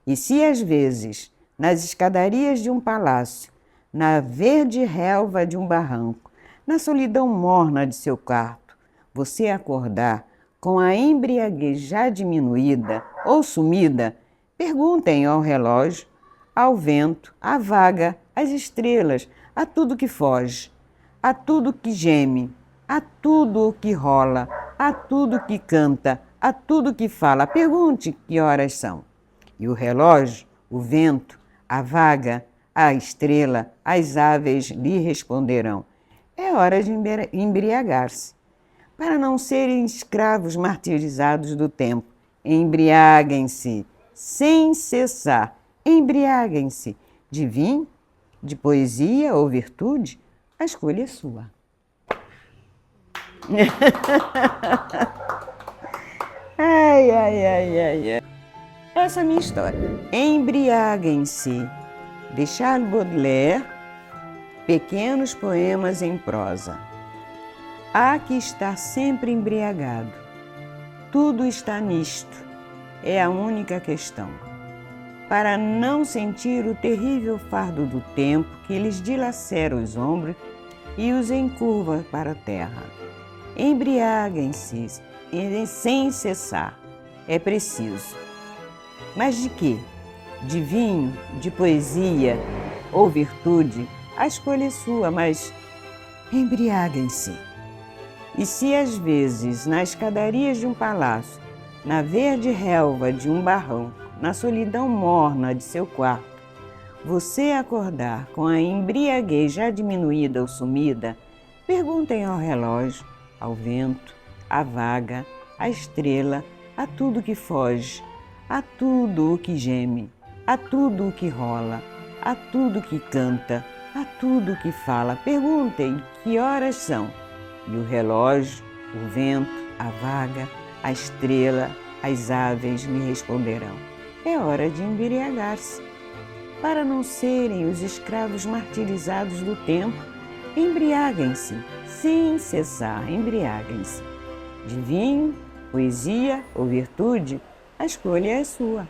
E se às vezes, nas escadarias de um palácio, na verde relva de um barranco, na solidão morna de seu quarto, você acordar com a embriaguez já diminuída ou sumida, perguntem ao relógio, ao vento, à vaga, às estrelas, a tudo que foge, a tudo que geme, a tudo o que rola, a tudo que canta, a tudo que fala. Pergunte que horas são. E o relógio, o vento, a vaga, a estrela, as aves lhe responderão. É hora de embriagar-se, para não serem escravos martirizados do tempo. Embriaguem-se, sem cessar. Embriaguem-se de vinho, de poesia ou virtude. A escolha é sua. Ai, ai, ai, ai, ai. Essa é a minha história. Embriaguem-se, de Charles Baudelaire, pequenos poemas em prosa. Há que estar sempre embriagado. Tudo está nisto. É a única questão. Para não sentir o terrível fardo do tempo que lhes dilacera os ombros e os encurva para a terra. Embriaguem-se sem cessar. É preciso. Mas de quê? De vinho, de poesia ou virtude? A escolha é sua, mas embriaguem-se. E se às vezes, nas escadarias de um palácio, na verde relva de um barranco, na solidão morna de seu quarto, você acordar com a embriaguez já diminuída ou sumida, perguntem ao relógio, ao vento, à vaga, à estrela, a tudo que foge, a tudo o que geme, a tudo o que rola, a tudo que canta, a tudo o que fala. Perguntem que horas são. E o relógio, o vento, a vaga, a estrela, as aves lhe responderão. É hora de embriagar-se. Para não serem os escravos martirizados do tempo, embriaguem-se, sem cessar, embriaguem-se. De vinho, poesia ou virtude, a escolha é sua.